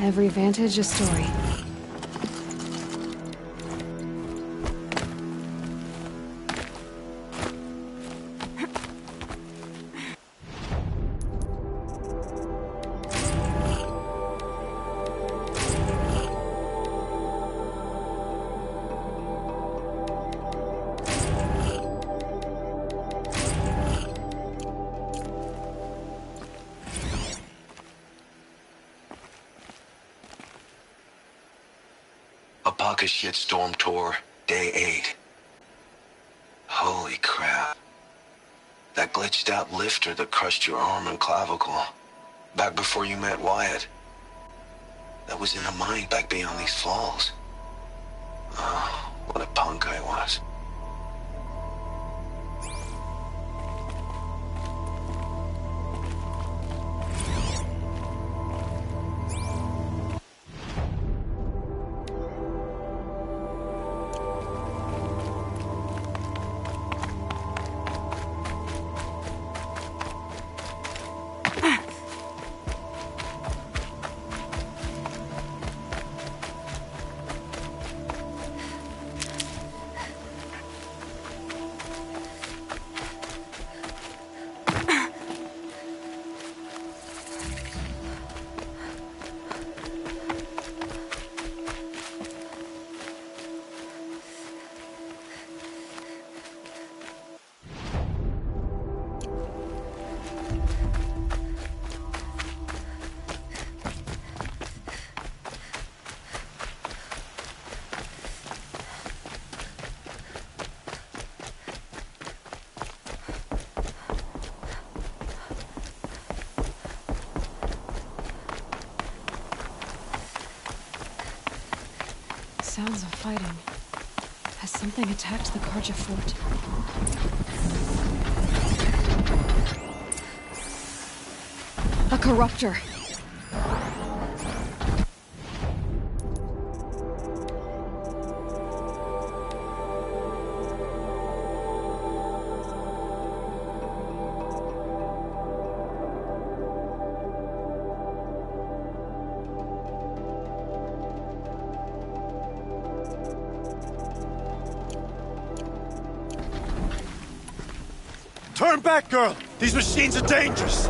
Every vantage a story. Apaka Shitstorm Tour, Day 8. Holy crap. That glitched out lifter that crushed your arm and clavicle. Back before you met Wyatt. That was in a mine back beyond these falls. Oh, what a punk I was. Sounds of fighting. Has something attacked the Karja fort? A corruptor! Turn back, girl! These machines are dangerous!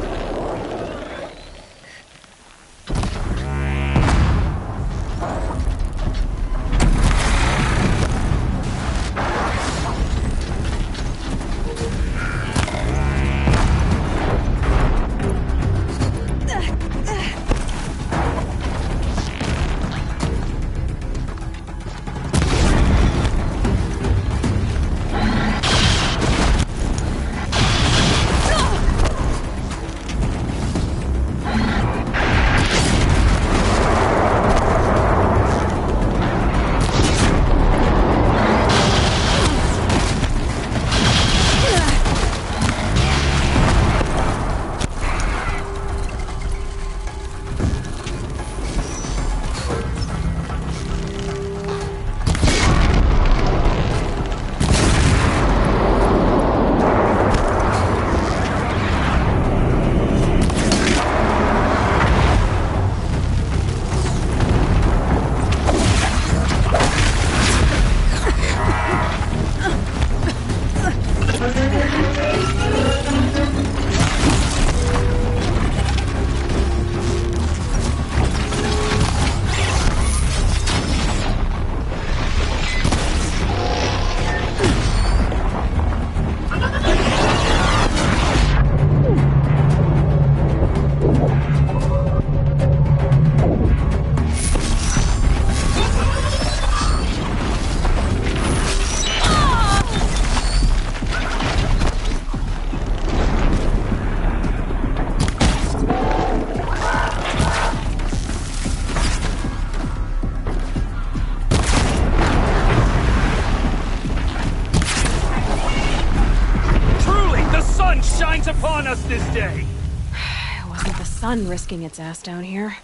Upon us this day! It wasn't the sun risking its ass down here.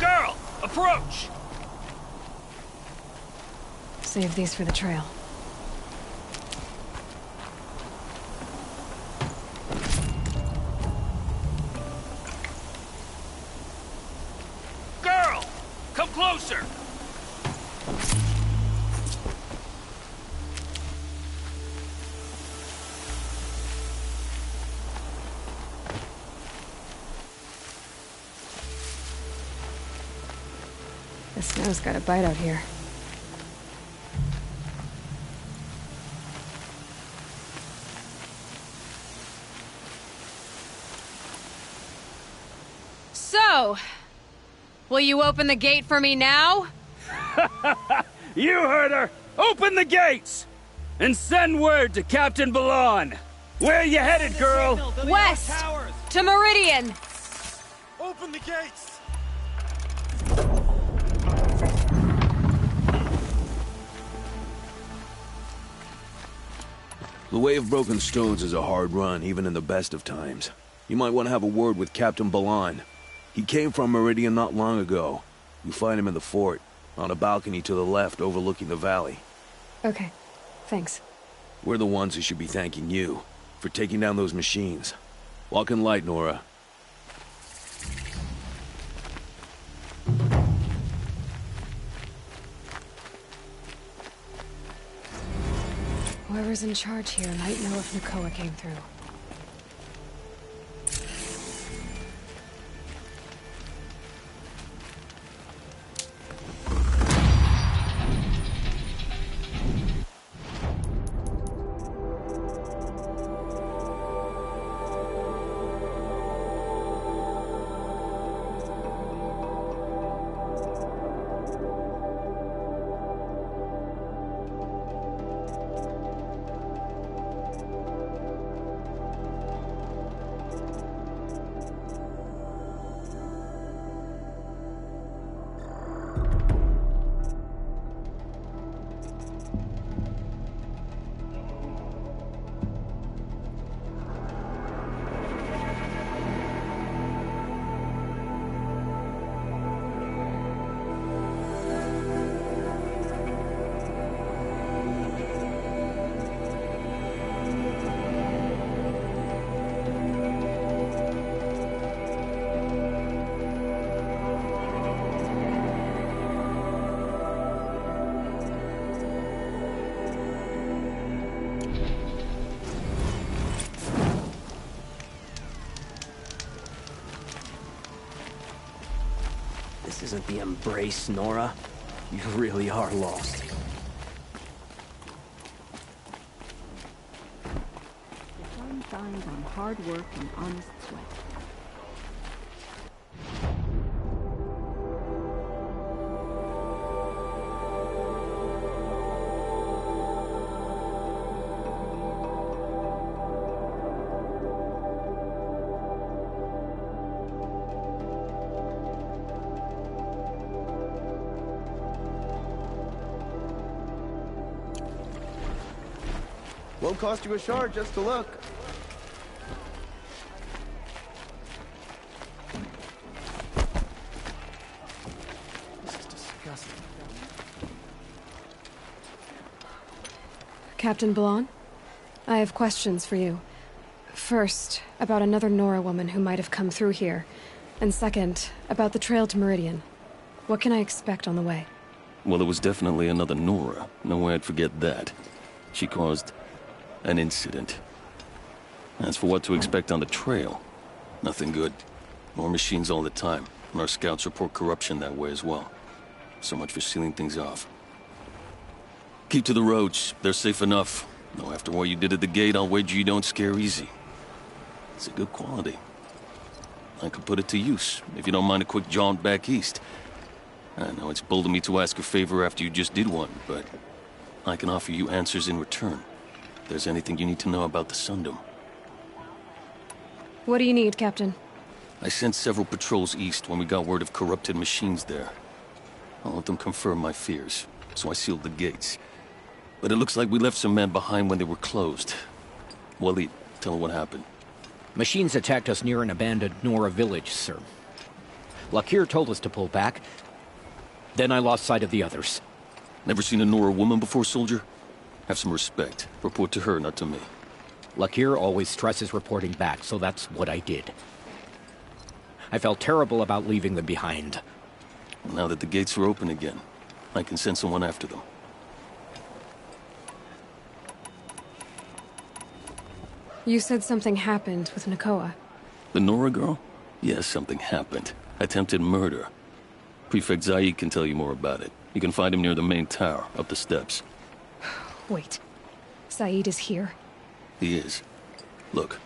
Girl! A Approach! Save these for the trail. Girl! Come closer! The snow's got a bite out here. So, will you open the gate for me now? You heard her! Open the gates! And send word to Captain Balon! Where you headed, girl? West! To Meridian! Open the gates! The Way of Broken Stones is a hard run, even in the best of times. You might want to have a word with Captain Balon. He came from Meridian not long ago. You find him in the fort, on a balcony to the left overlooking the valley. Okay, thanks. We're the ones who should be thanking you for taking down those machines. Walk in light, Nora. Whoever's in charge here might know if Nakoa came through. This isn't the Embrace, Nora. You really are lost. The sun shines on hard work and honest sweat. Won't cost you a shard just to look. This is disgusting. Captain Balon, I have questions for you. First, about another Nora woman who might have come through here. And second, about the trail to Meridian. What can I expect on the way? Well, it was definitely another Nora. No way I'd forget that. She caused an incident. As for what to expect on the trail, nothing good. More machines all the time, and our scouts report corruption that way as well. So much for sealing things off. Keep to the roads, they're safe enough. Though after what you did at the gate, I'll wager you don't scare easy. It's a good quality. I could put it to use, if you don't mind a quick jaunt back east. I know it's bold of me to ask a favor after you just did one, but I can offer you answers in return. If there's anything you need to know about the Sundom. What do you need, Captain? I sent several patrols east when we got word of corrupted machines there. All of them confirmed my fears, so I sealed the gates. But it looks like we left some men behind when they were closed. Waleed, tell her what happened. Machines attacked us near an abandoned Nora village, sir. Lakir told us to pull back, Then I lost sight of the others. Never seen a Nora woman before, soldier? Have some respect. Report to her, not to me. Lakir always stresses reporting back, so that's what I did. I felt terrible about leaving them behind. Now that the gates are open again, I can send someone after them. You said something happened with Nakoa. The Nora girl? Yes, something happened. Attempted murder. Prefect Zaid can tell you more about it. You can find him near the main tower, up the steps. Wait. Saeed is here? He is. Look,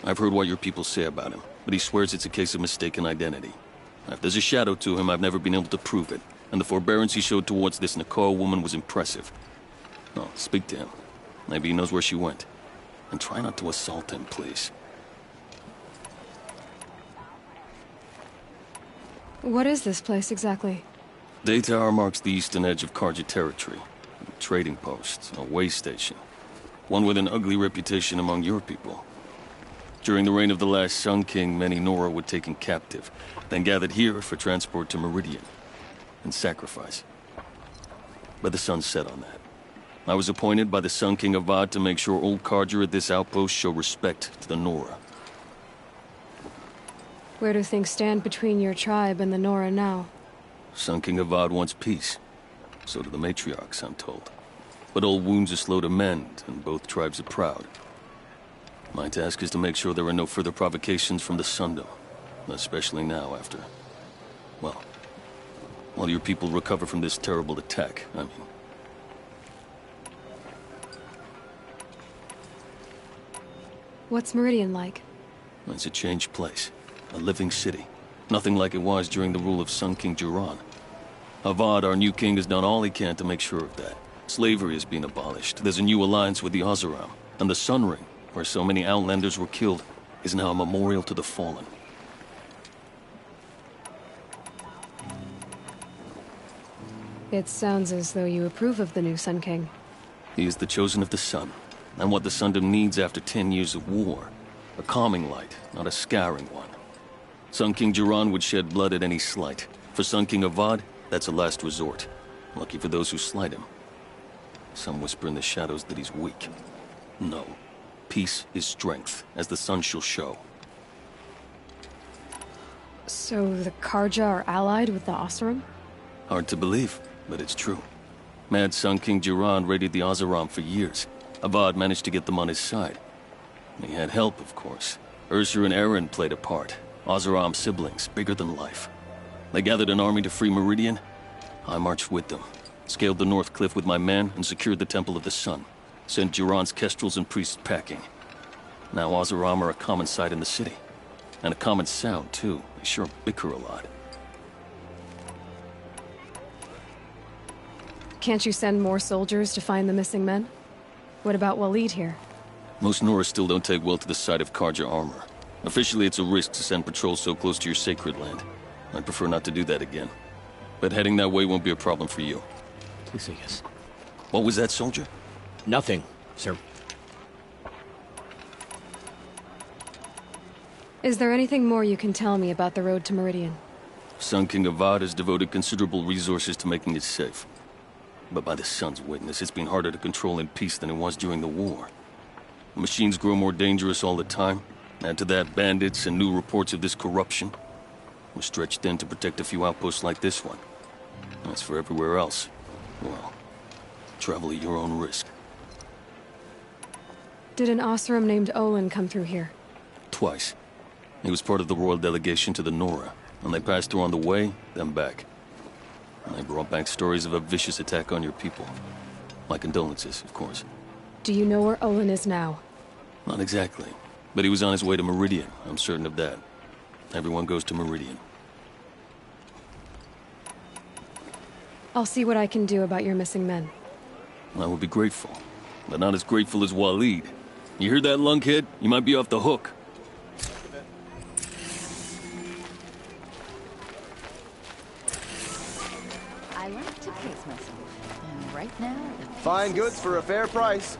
I've heard what your people say about him, but he swears it's a case of mistaken identity. If there's a shadow to him, I've never been able to prove it, and the forbearance he showed towards this Nakoa woman was impressive. No, speak to him. Maybe he knows where she went. And try not to assault him, please. What is this place exactly? Day Tower marks the eastern edge of Karja territory. A trading post, a way station. One with an ugly reputation among your people. During the reign of the last Sun King, many Nora were taken captive, then gathered here for transport to Meridian, and sacrifice. But the sun set on that. I was appointed by the Sun King Avad to make sure old Karja at this outpost show respect to the Nora. Where do things stand between your tribe and the Nora now? Sun King Avad wants peace. So do the matriarchs, I'm told. But old wounds are slow to mend, and both tribes are proud. My task is to make sure there are no further provocations from the Sundom. Especially now after... well, while your people recover from this terrible attack, I mean. What's Meridian like? It's a changed place. A living city. Nothing like it was during the rule of Sun King Jiran. Avad, our new king, has done all he can to make sure of that. Slavery has been abolished. There's a new alliance with the Oseram. And the Sun Ring, where so many Outlanders were killed, is now a memorial to the fallen. It sounds as though you approve of the new Sun King. He is the chosen of the sun, and what the Sundom needs after 10 years of war. A calming light, not a scouring one. Sun King Jiran would shed blood at any slight. For Sun King Avad, that's a last resort. Lucky for those who slight him. Some whisper in the shadows that he's weak. No. Peace is strength, as the sun shall show. So the Karja are allied with the Oseram? Hard to believe, but it's true. Mad Sun King Jiran raided the Oseram for years. Avad managed to get them on his side. He had help, of course. Ursur and Eren played a part. Oseram siblings, bigger than life. They gathered an army to free Meridian. I marched with them. Scaled the North Cliff with my men and secured the Temple of the Sun. Sent Jiran's kestrels and priests packing. Now Oseram are a common sight in the city. And a common sound, too. They sure bicker a lot. Can't you send more soldiers to find the missing men? What about Waleed here? Most Nora still don't take well to the sight of Karja armor. Officially, it's a risk to send patrols so close to your sacred land. I'd prefer not to do that again. But heading that way won't be a problem for you. Please, yes. What was that, soldier? Nothing, sir. Is there anything more you can tell me about the road to Meridian? Sun King Avad has devoted considerable resources to making it safe. But by the sun's witness, it's been harder to control in peace than it was during the war. The machines grow more dangerous all the time. Add to that bandits and new reports of this corruption. We're stretched thin to protect a few outposts like this one. As for everywhere else, well, travel at your own risk. Did an Oseram named Olin come through here? Twice. He was part of the royal delegation to the Nora, and they passed through on the way, then back. And they brought back stories of a vicious attack on your people. My condolences, of course. Do you know where Olin is now? Not exactly. But he was on his way to Meridian, I'm certain of that. Everyone goes to Meridian. I'll see what I can do about your missing men. I would be grateful, but not as grateful as Waleed. You hear that, lunkhead? You might be off the hook. I like to pace myself, and right now... Fine goods for a fair price.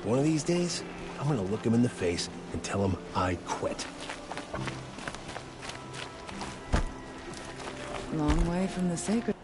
One of these days, I'm gonna look him in the face and tell him I quit. Long way from the sacred.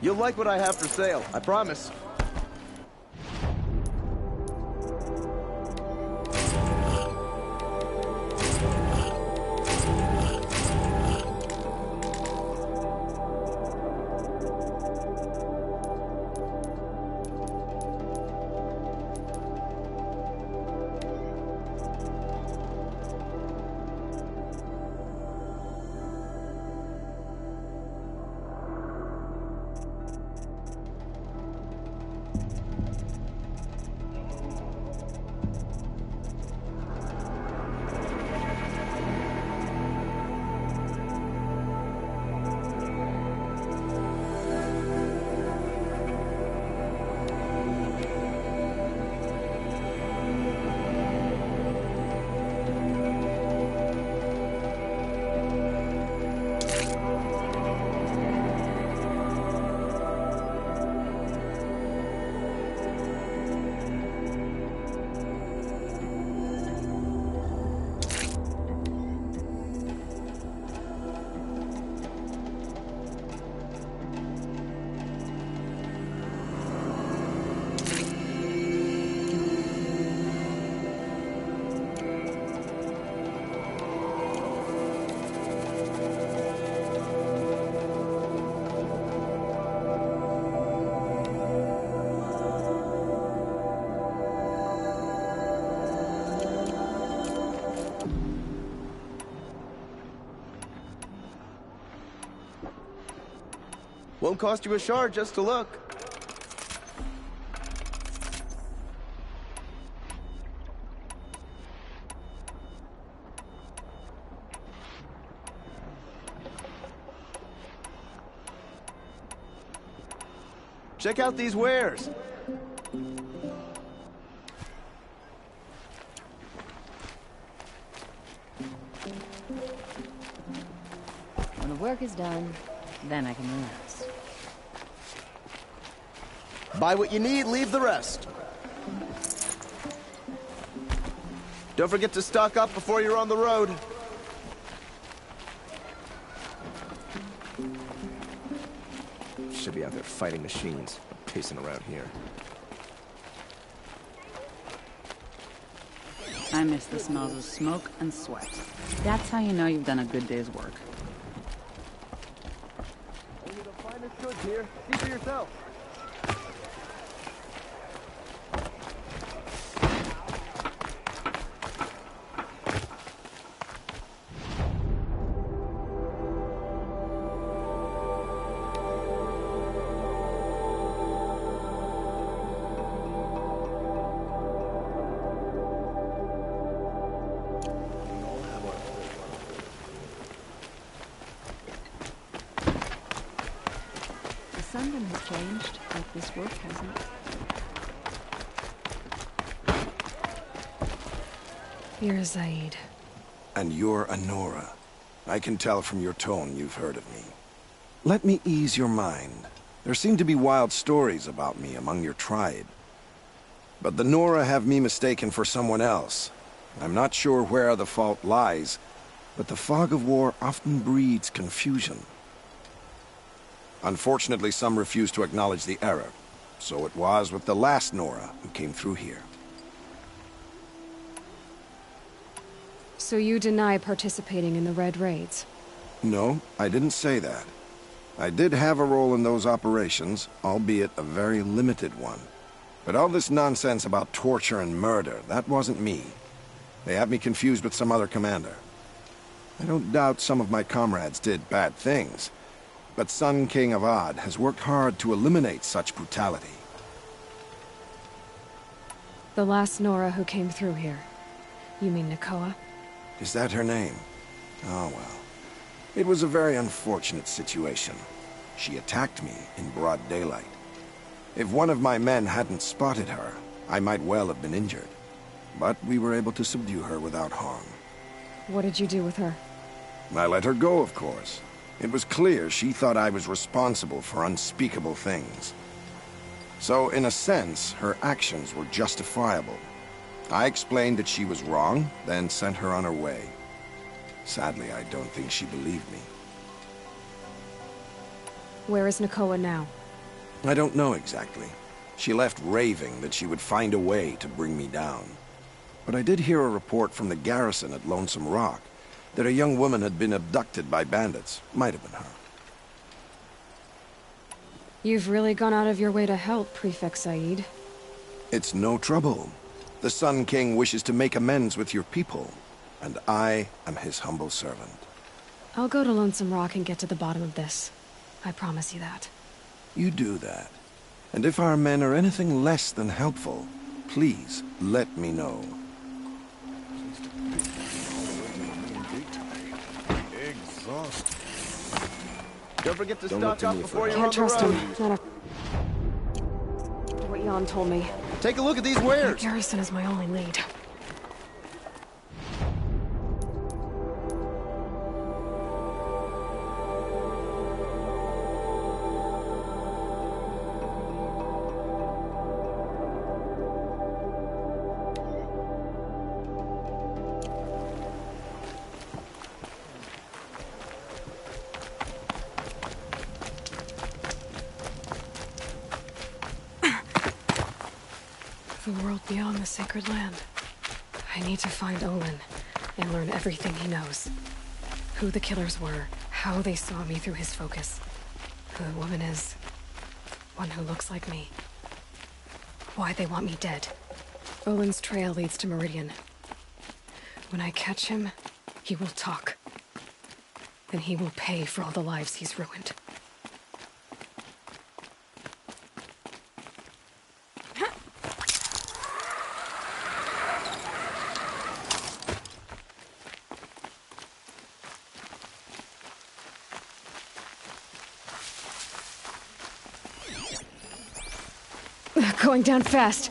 You'll like what I have for sale, I promise. Won't cost you a shard just to look. Check out these wares. When the work is done, then I can relax. Buy what you need, leave the rest. Don't forget to stock up before you're on the road. Should be out there fighting machines, pacing around here. I miss the smells of smoke and sweat. That's how you know you've done a good day's work. Only the finest goods here. See for yourself. fandom has changed, but this work hasn't. You're Zaid. And you're a Nora. I can tell from your tone you've heard of me. Let me ease your mind. There seem to be wild stories about me among your tribe. But the Nora have me mistaken for someone else. I'm not sure where the fault lies, but the fog of war often breeds confusion. Unfortunately, some refuse to acknowledge the error. So it was with the last Nora who came through here. So you deny participating in the Red Raids? No, I didn't say that. I did have a role in those operations, albeit a very limited one. But all this nonsense about torture and murder, that wasn't me. They have me confused with some other commander. I don't doubt some of my comrades did bad things, but Sun King Avad has worked hard to eliminate such brutality. The last Nora who came through here. You mean Nakoa? Is that her name? Oh well. It was a very unfortunate situation. She attacked me in broad daylight. If one of my men hadn't spotted her, I might well have been injured. But we were able to subdue her without harm. What did you do with her? I let her go, of course. It was clear she thought I was responsible for unspeakable things. So, in a sense, her actions were justifiable. I explained that she was wrong, then sent her on her way. Sadly, I don't think she believed me. Where is Nakoa now? I don't know exactly. She left raving that she would find a way to bring me down. But I did hear a report from the garrison at Lonesome Rock that a young woman had been abducted by bandits. Might have been her. You've really gone out of your way to help, Prefect Zaid. It's no trouble. The Sun King wishes to make amends with your people, and I am his humble servant. I'll go to Lonesome Rock and get to the bottom of this. I promise you that. You do that. And if our men are anything less than helpful, please let me know. Exhausted. Don't forget to Don't look stock to me up before you're on Can't the trust road. him. Not what Jan told me. Take a look at these The wares. garrison is my only lead. The world beyond the sacred land. I need to find Olin and learn everything he knows. Who the killers were, how they saw me through his focus, who the woman is, one who looks like me, why they want me dead. Olin's trail leads to Meridian. When I catch him, he will talk. Then he will pay for all the lives he's ruined. Going down fast.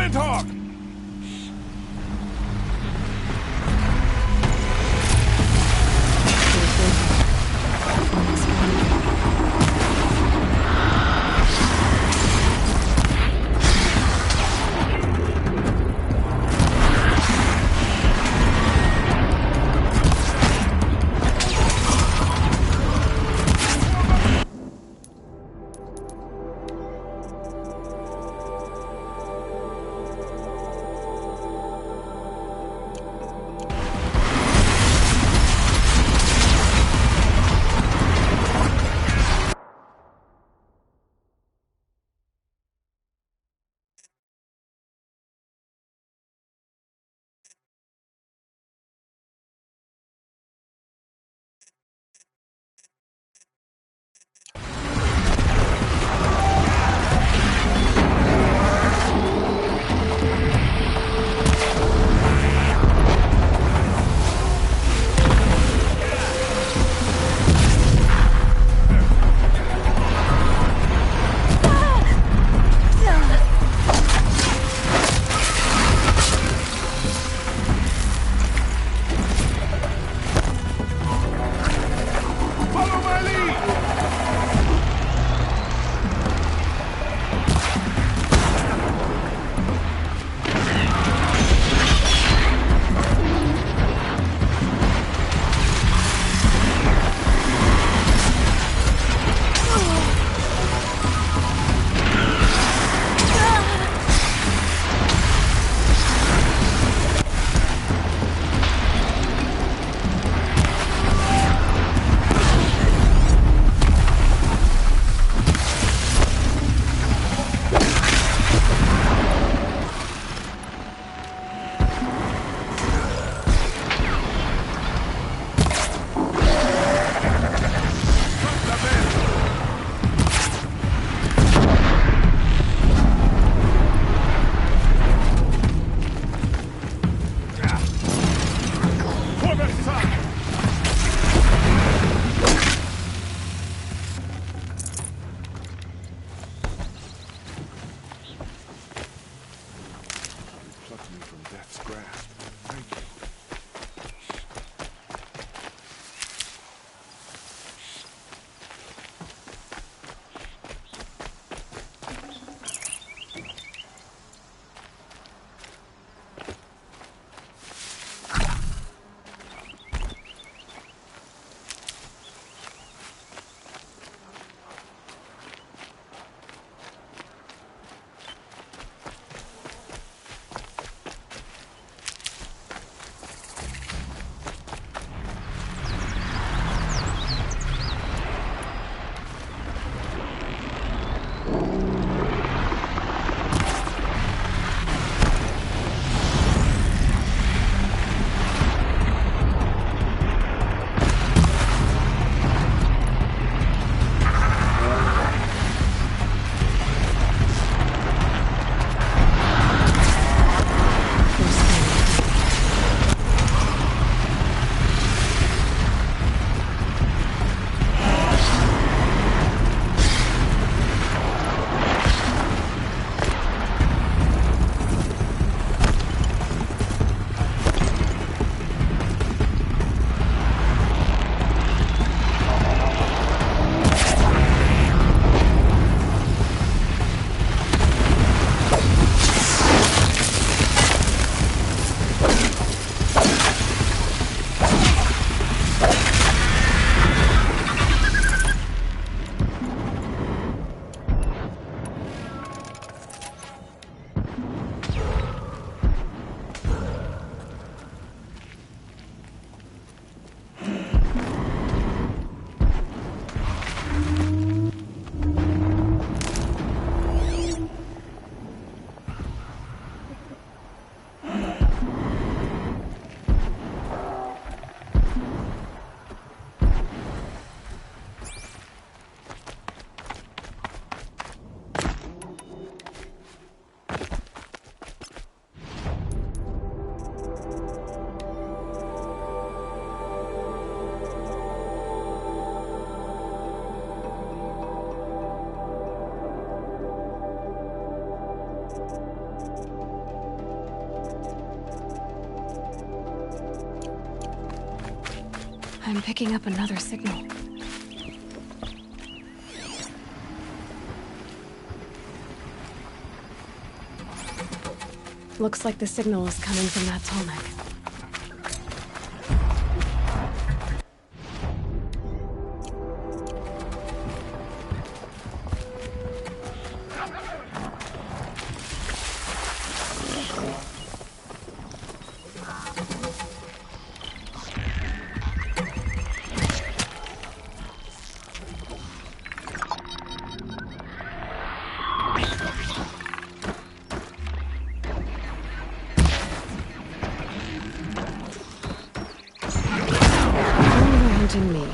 Sandhawk! I'm picking up another signal. Looks like the signal is coming from that tall neck. Me.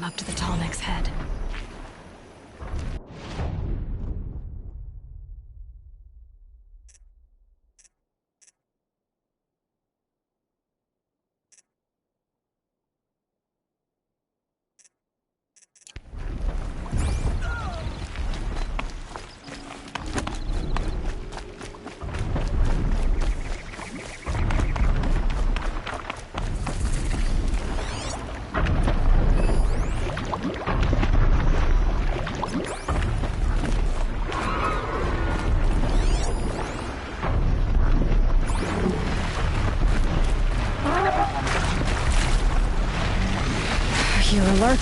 Up to the tall neck's head. You're alert.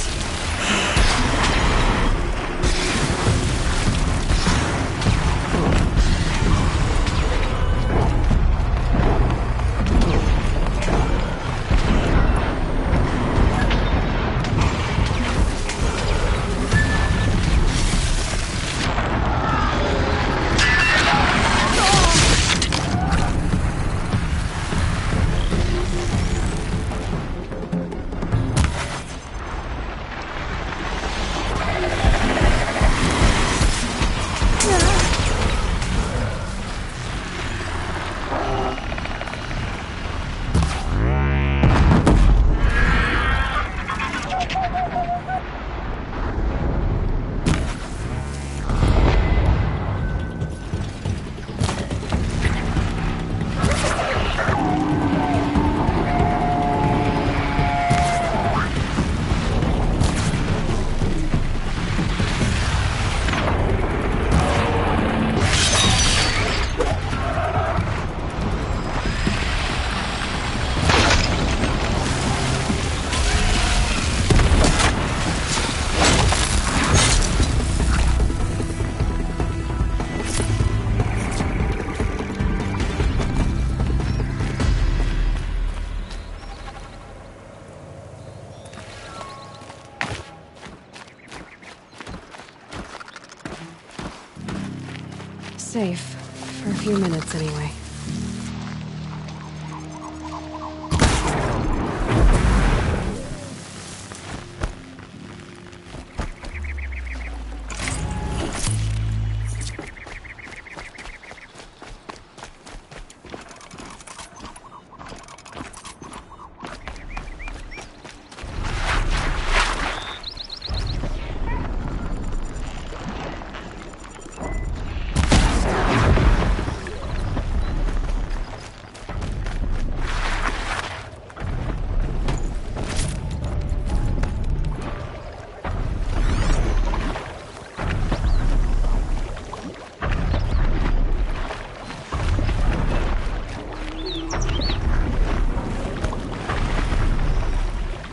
Safe. For a few minutes, anyway.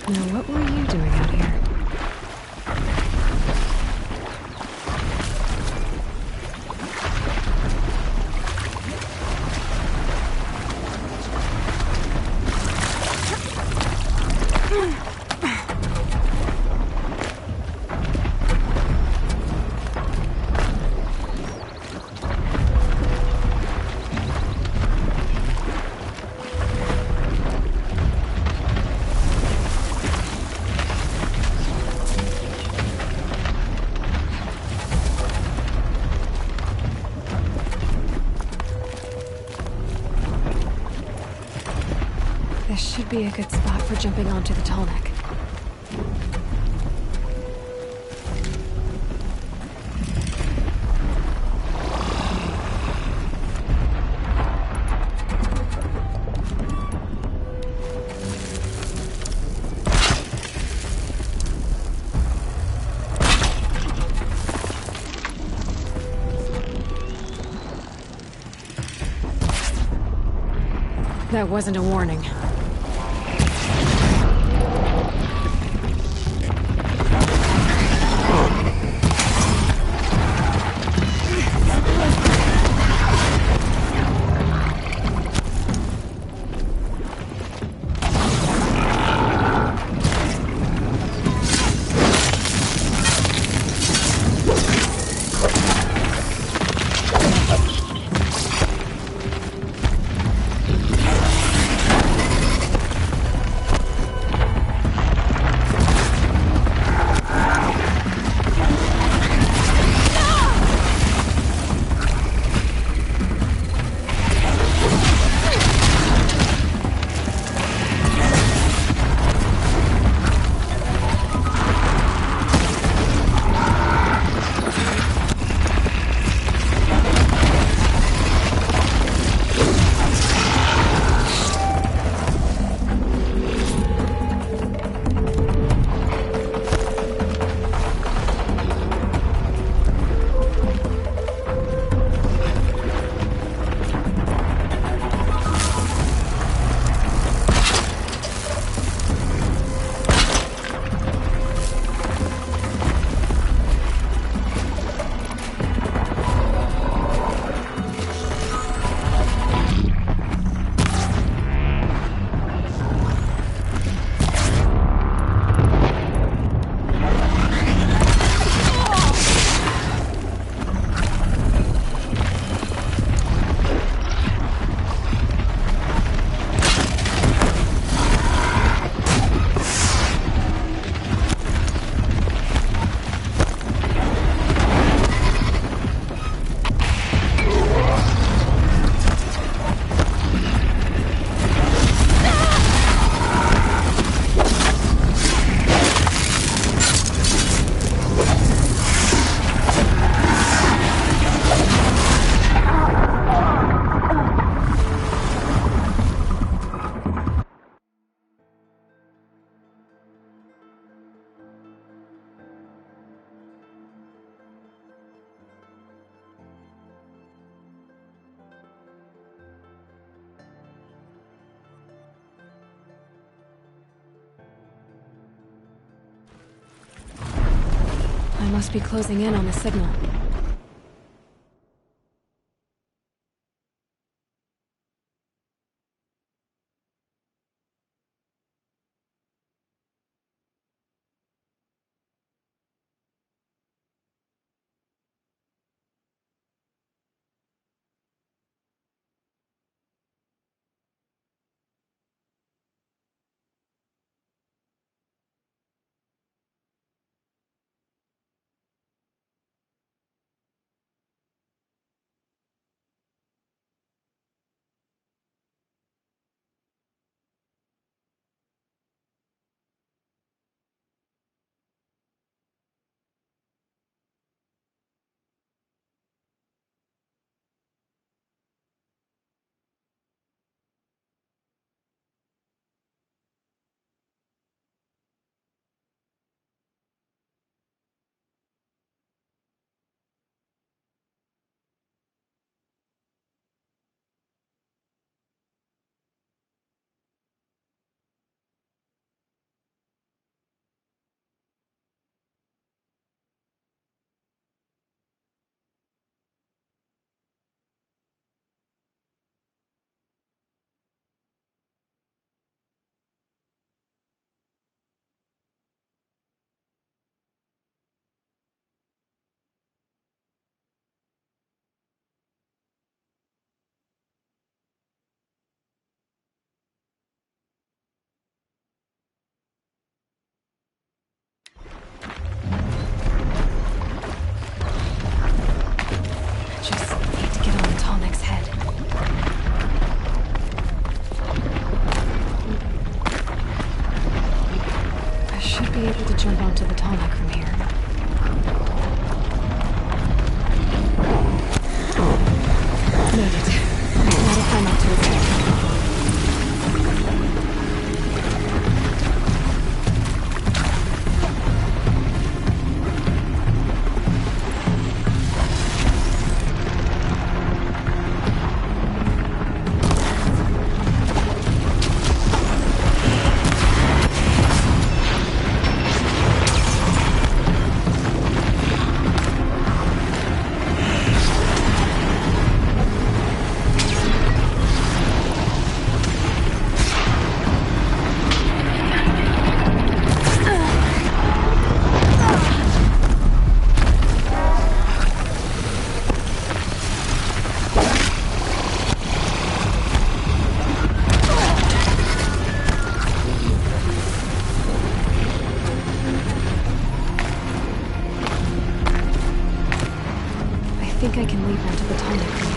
Now, what were you doing out here? This should be a good spot for jumping onto the tall neck. That wasn't a warning. I must be closing in on the signal. Should be able to jump onto the tonic from here. Made it. Now to climb up to its head. I think I can leap onto the tonic from here.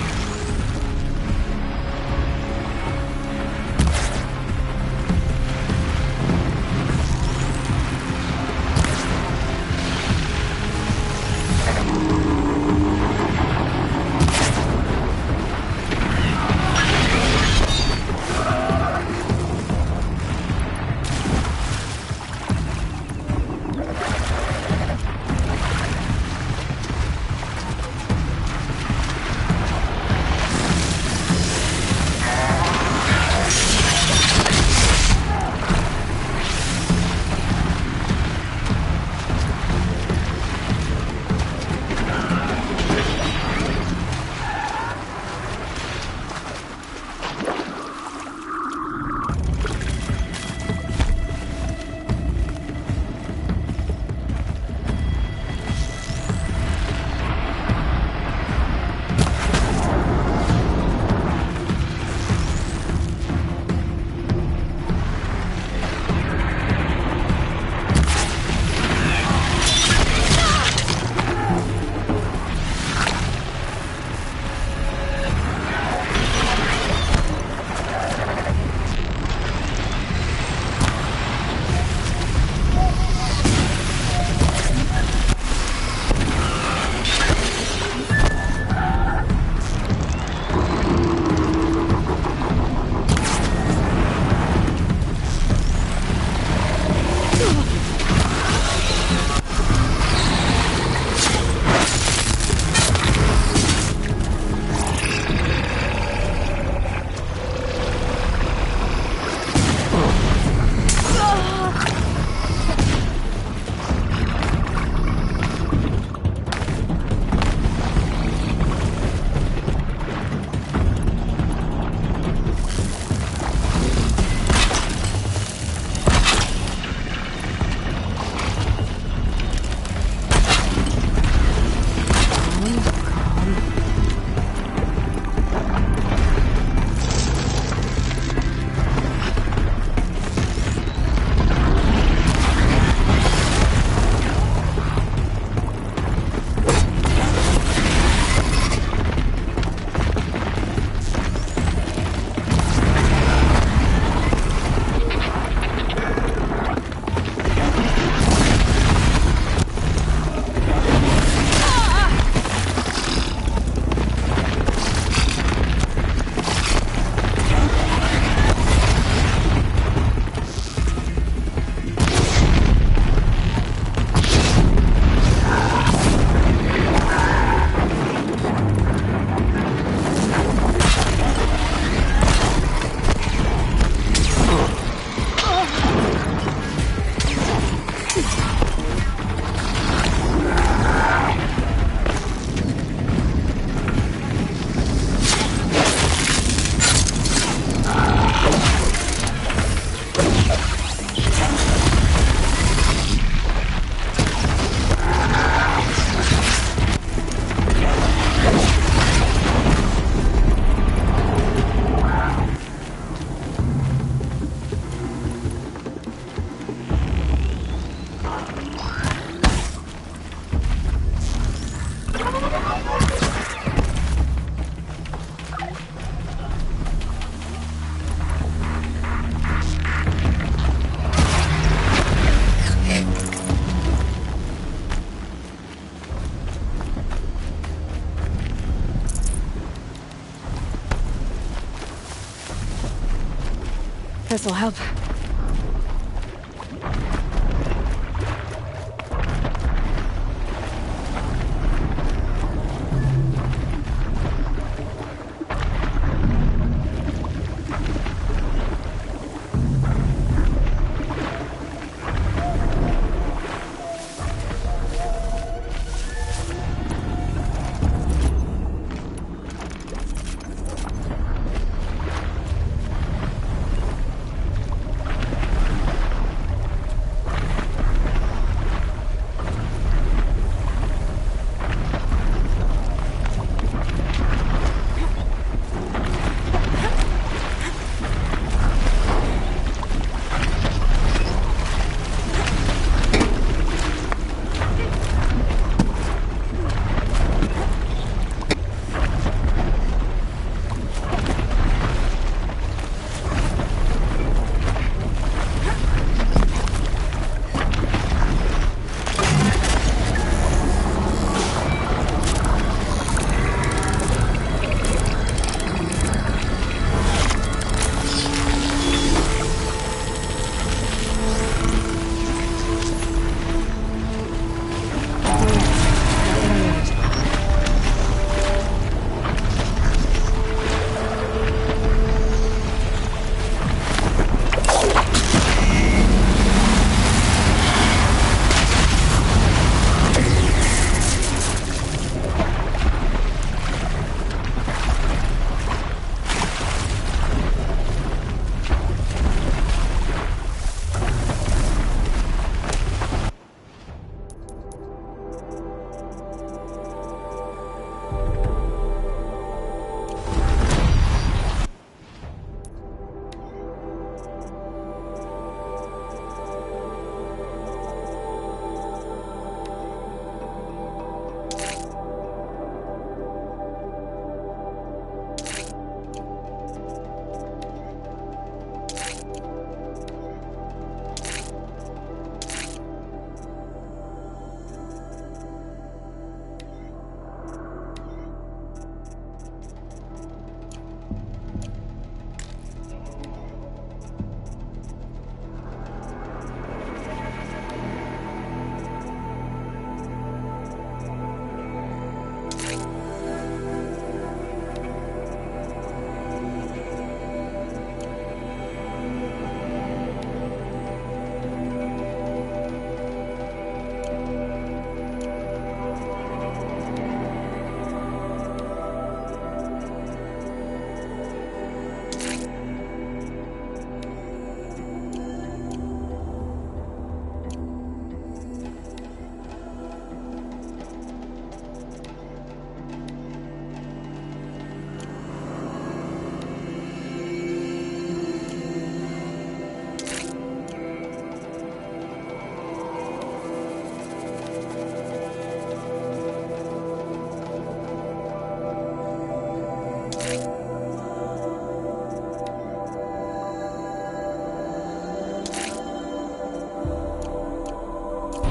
This'll help.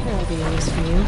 There'll be a use for you.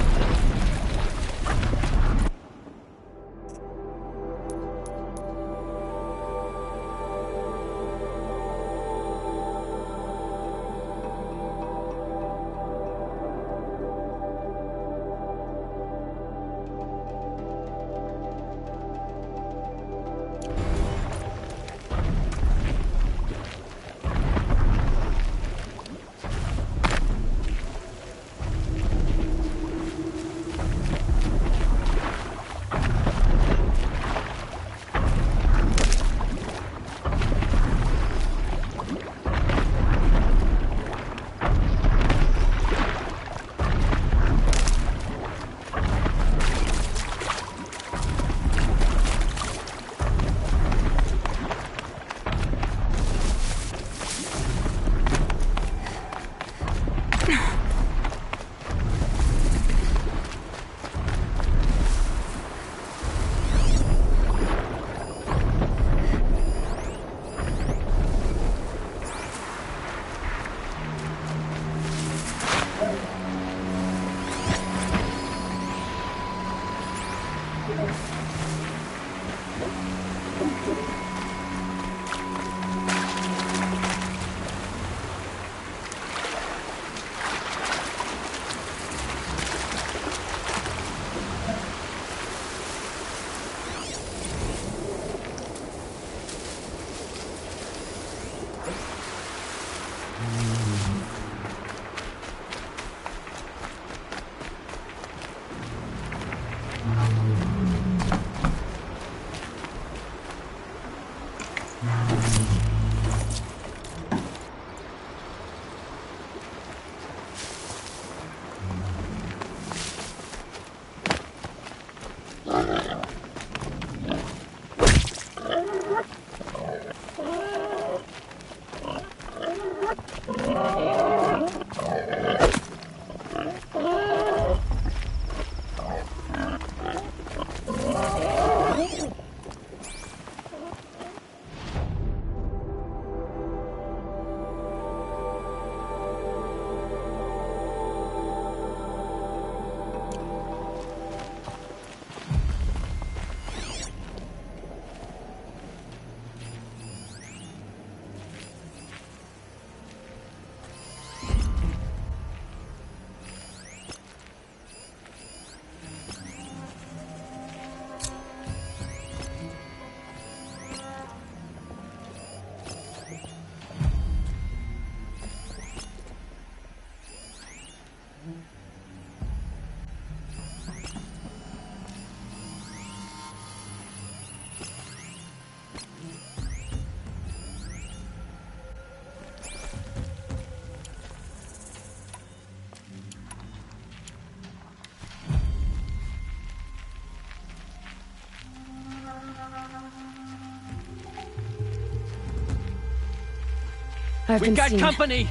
We've got company!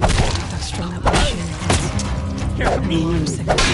I've strung up my machinery. I'm sick of it.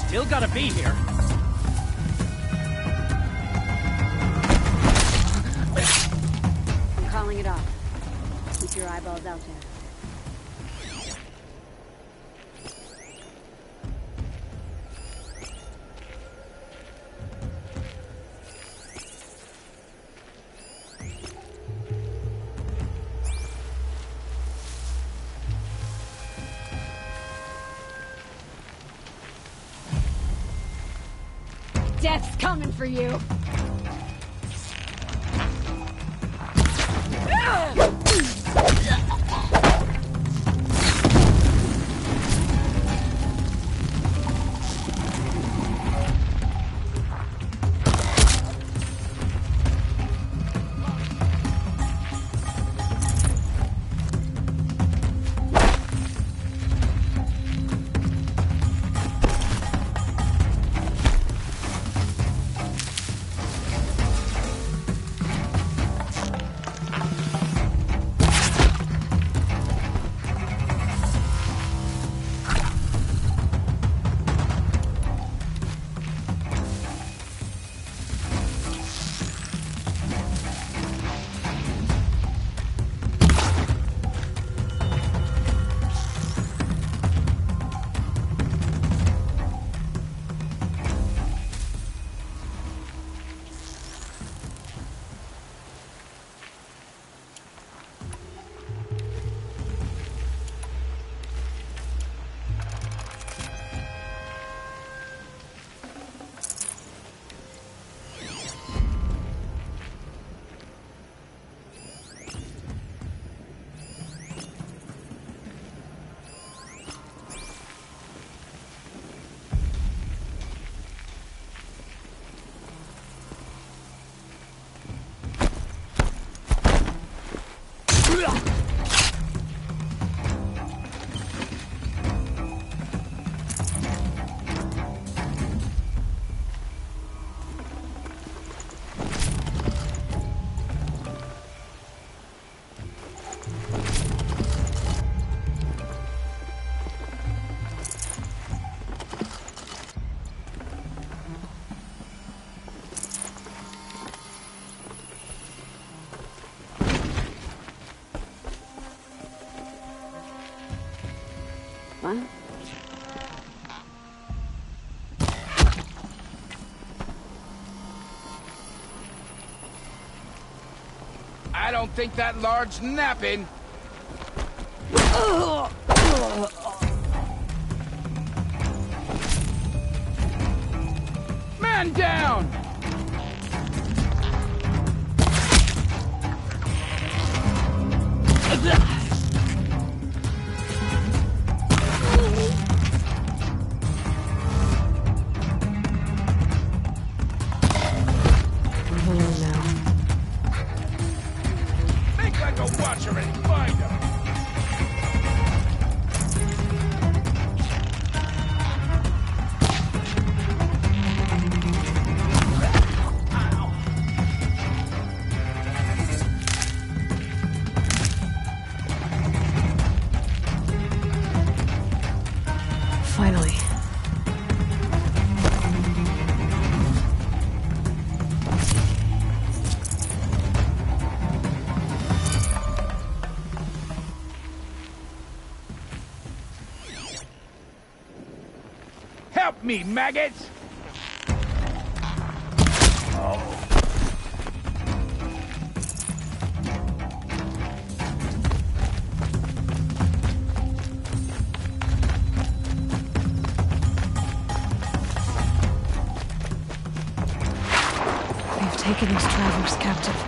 Still gotta be here. I'm calling it off. Keep your eyeballs out there. Death's coming for you. What? I don't think that large napping. Man down! Make like a watcher and find him! Finally. Eat me, maggots! They've taken those travelers captive.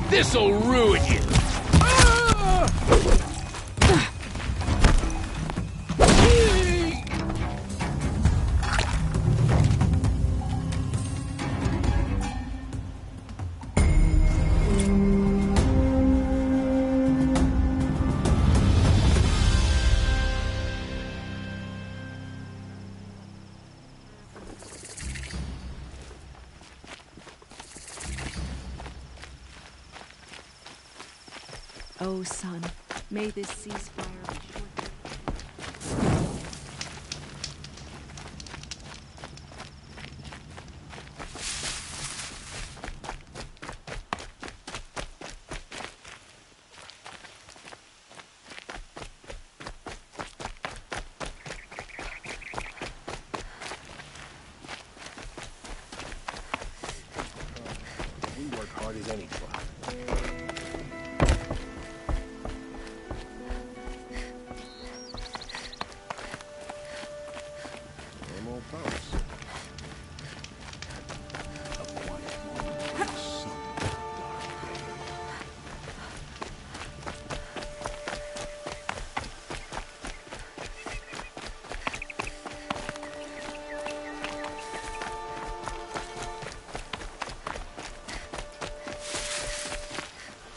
This'll ruin you! Oh, son, may this ceasefire be short. We work hard as any tribe.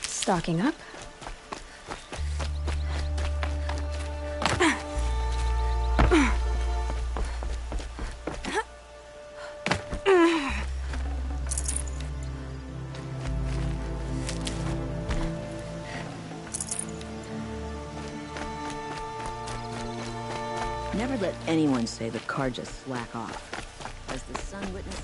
Stocking up. Never let anyone say the Carja slack off. As the sun witnesses...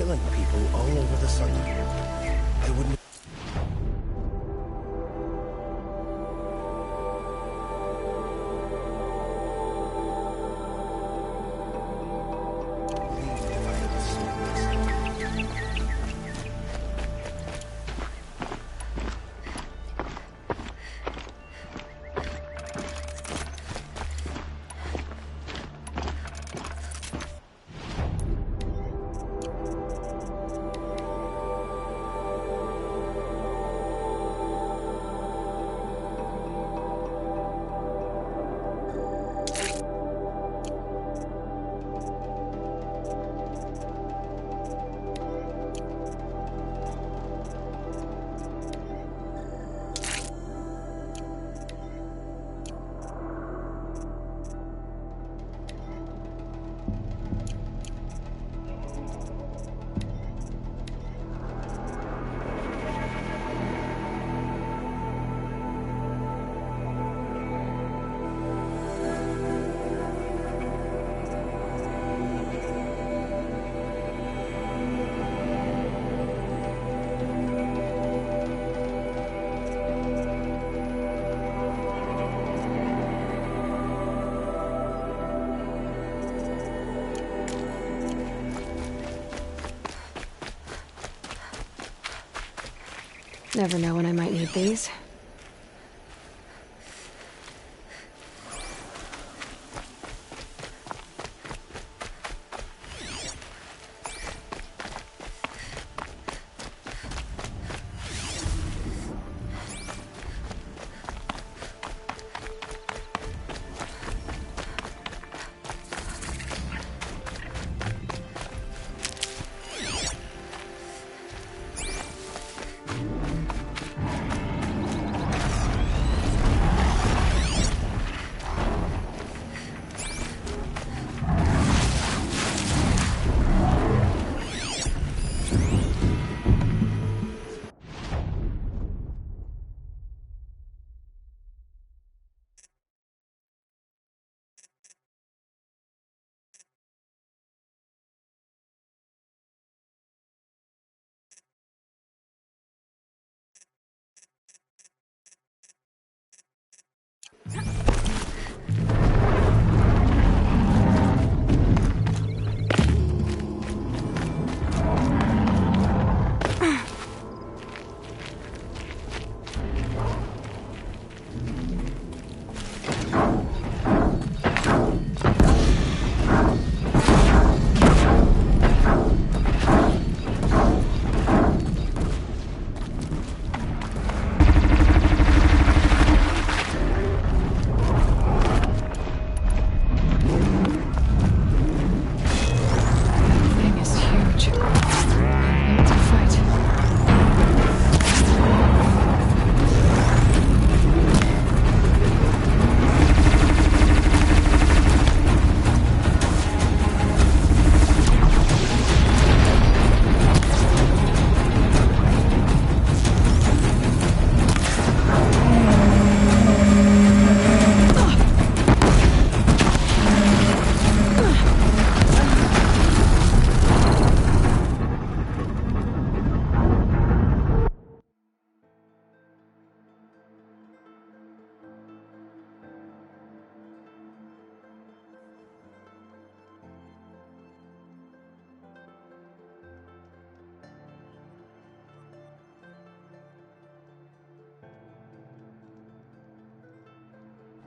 killing people all over the sun. I wouldn't... Never know when I might need these.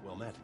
Well met.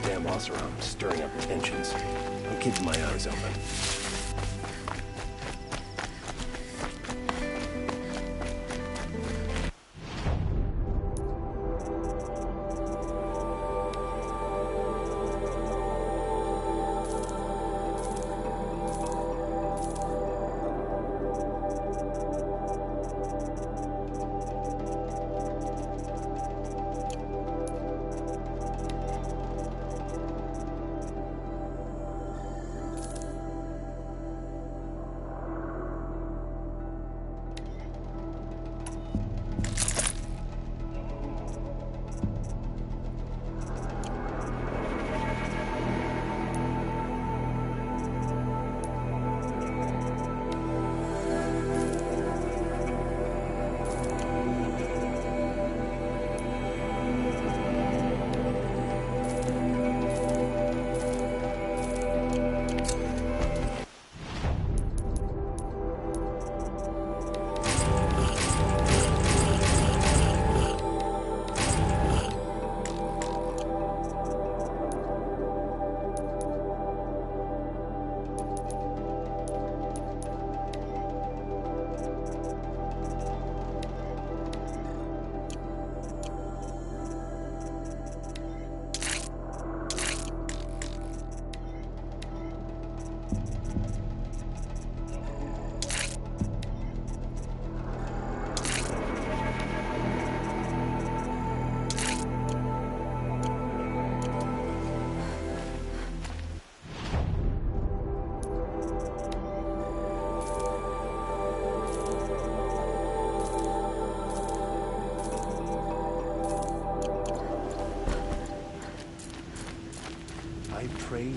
Damn Oseram stirring up tensions. I'm keeping my eyes open.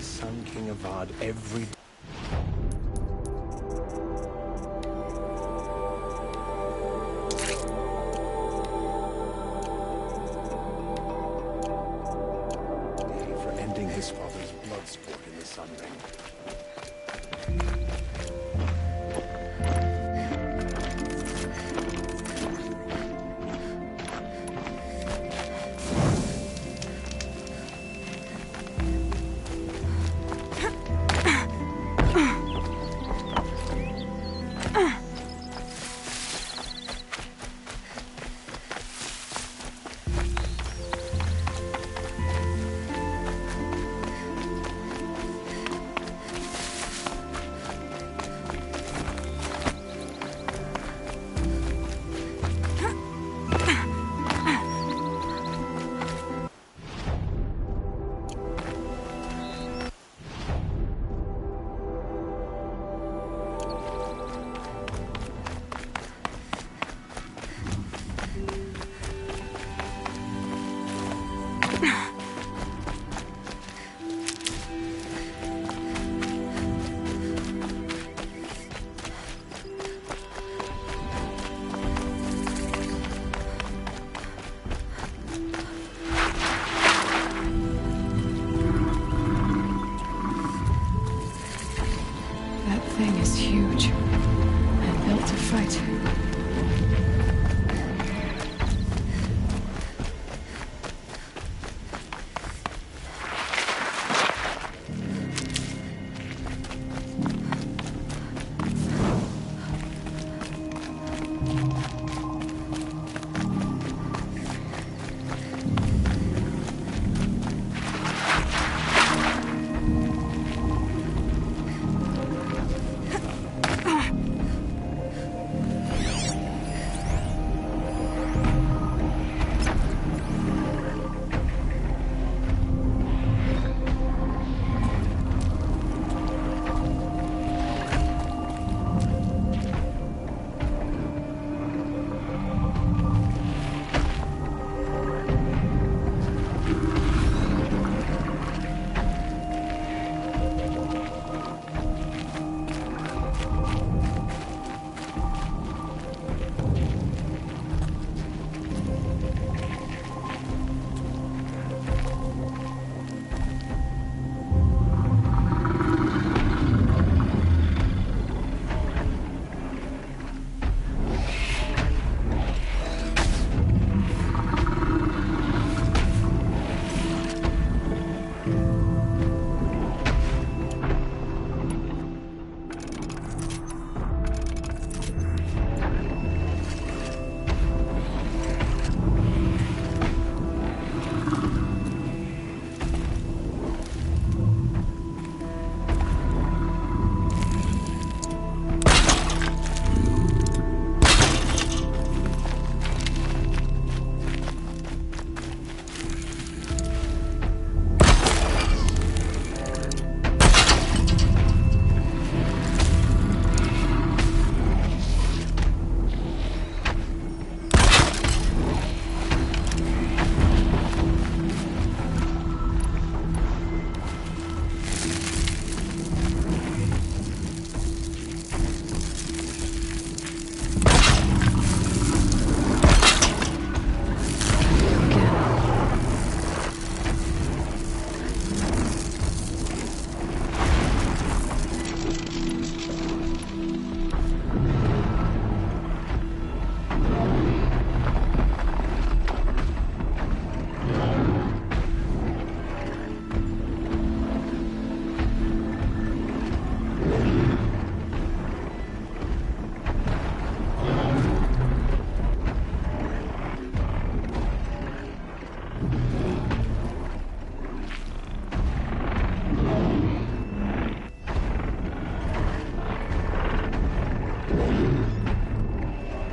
Sun King Avad every... for ending his father's blood sport in the Sun Ring.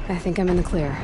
I think I'm in the clear.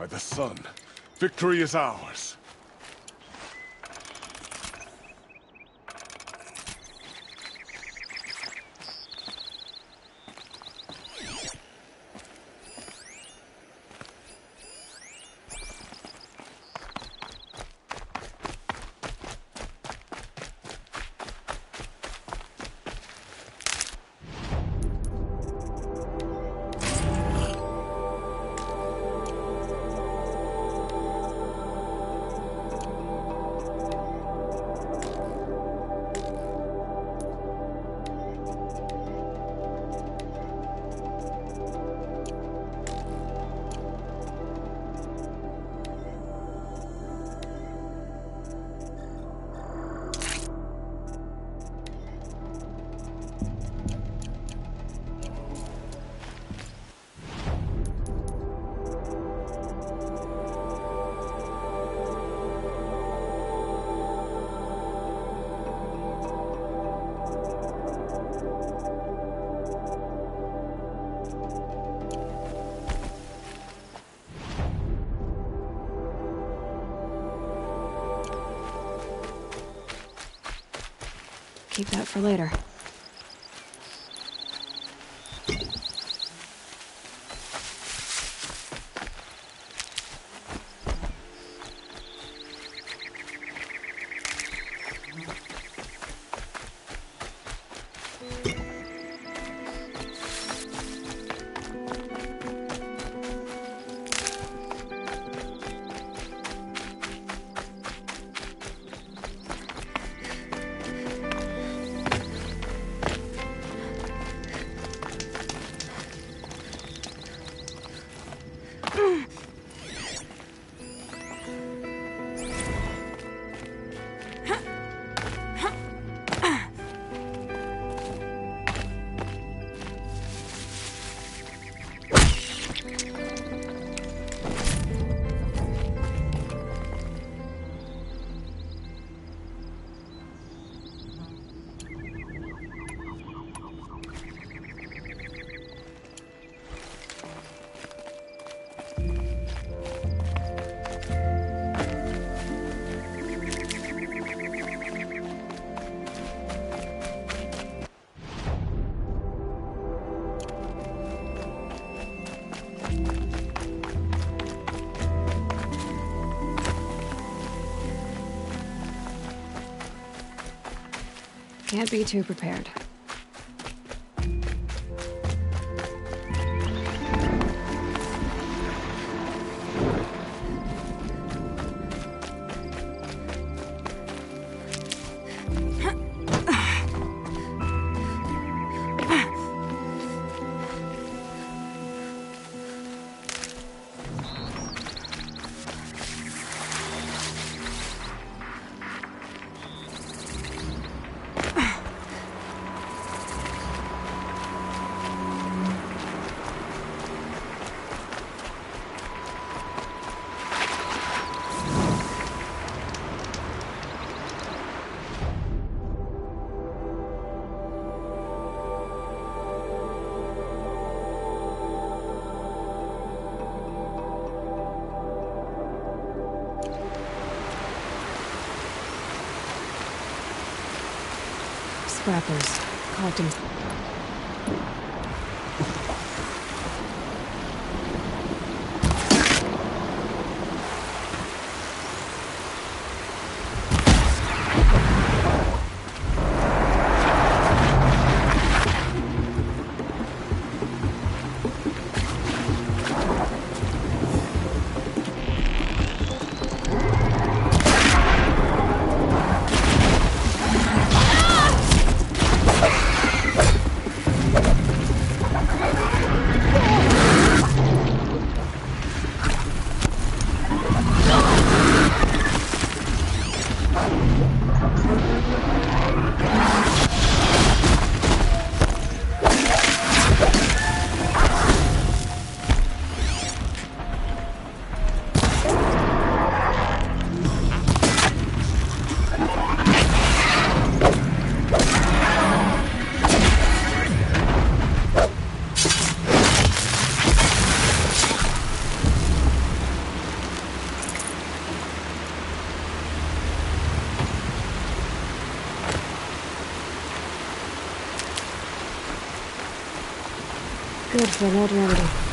by the sun. Victory is ours. Keep that for later. Can't be too prepared. Scrappers, collecting. Good for an old remedy.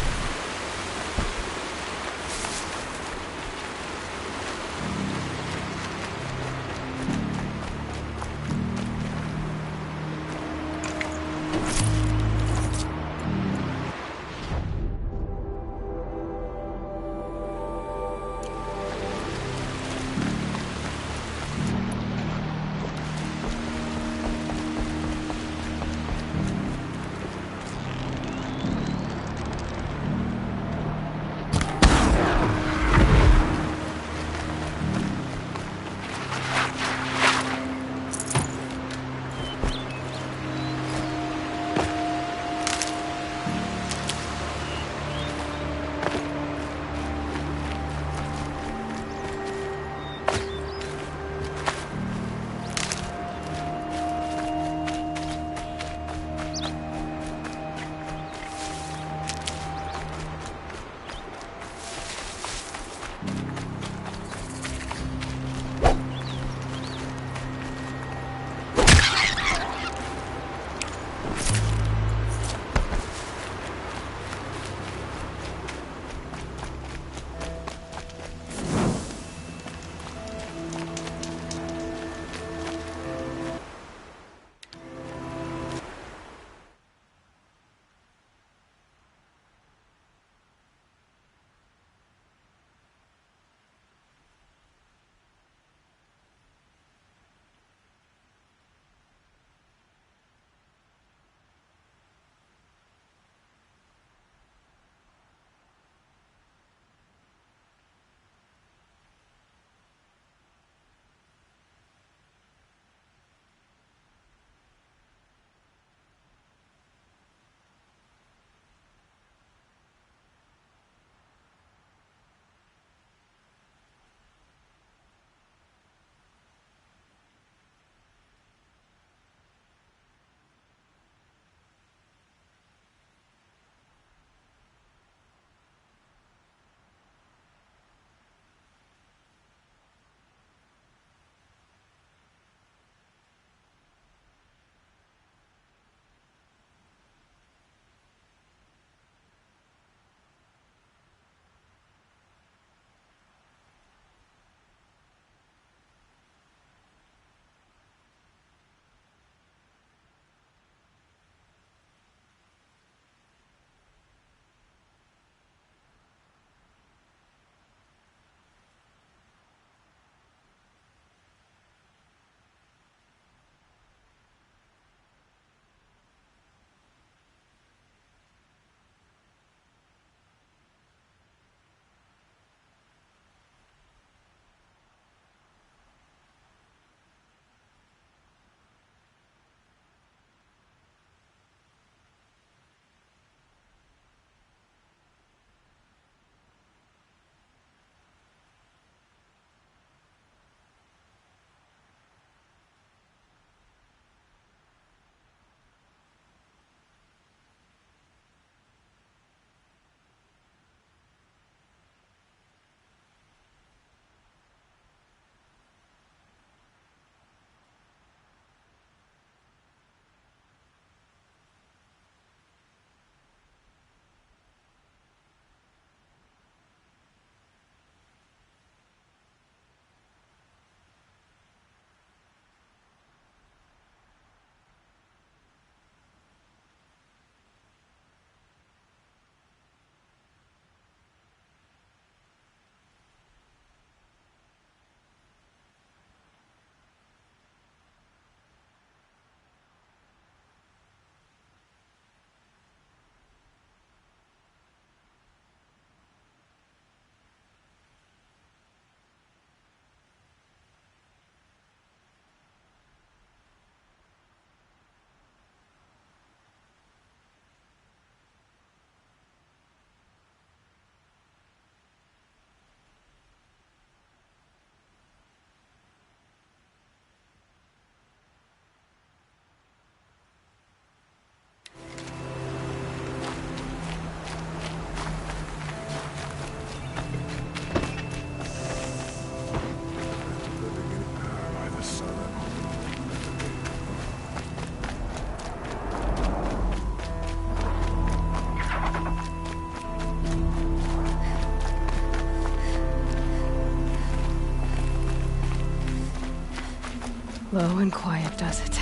Slow and quiet does it.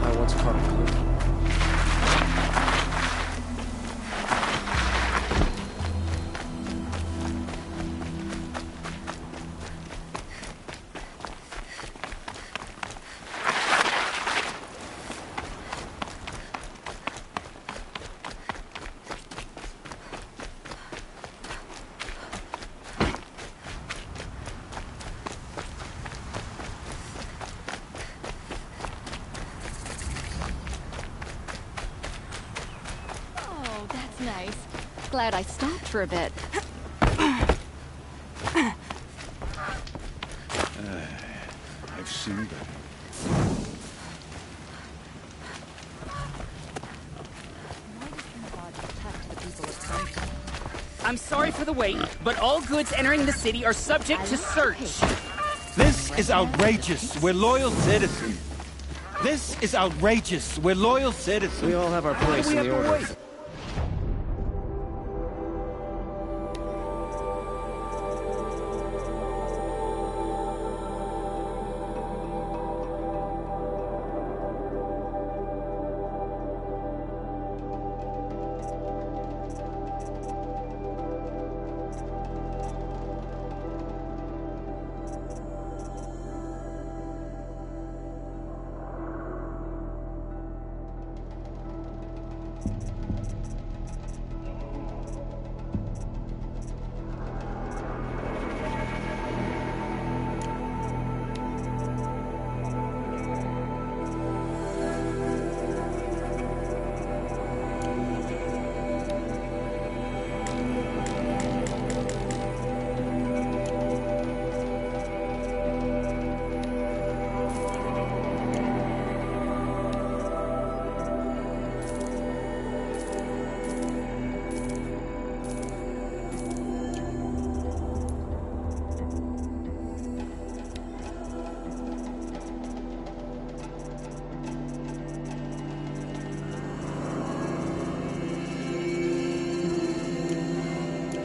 I once caught a glimpse. Nice. Glad I stopped for a bit. I've seen better. I'm sorry for the wait, but all goods entering the city are subject to search. This is outrageous. We're loyal citizens. This is outrageous. We're loyal citizens. We all have our place in the order.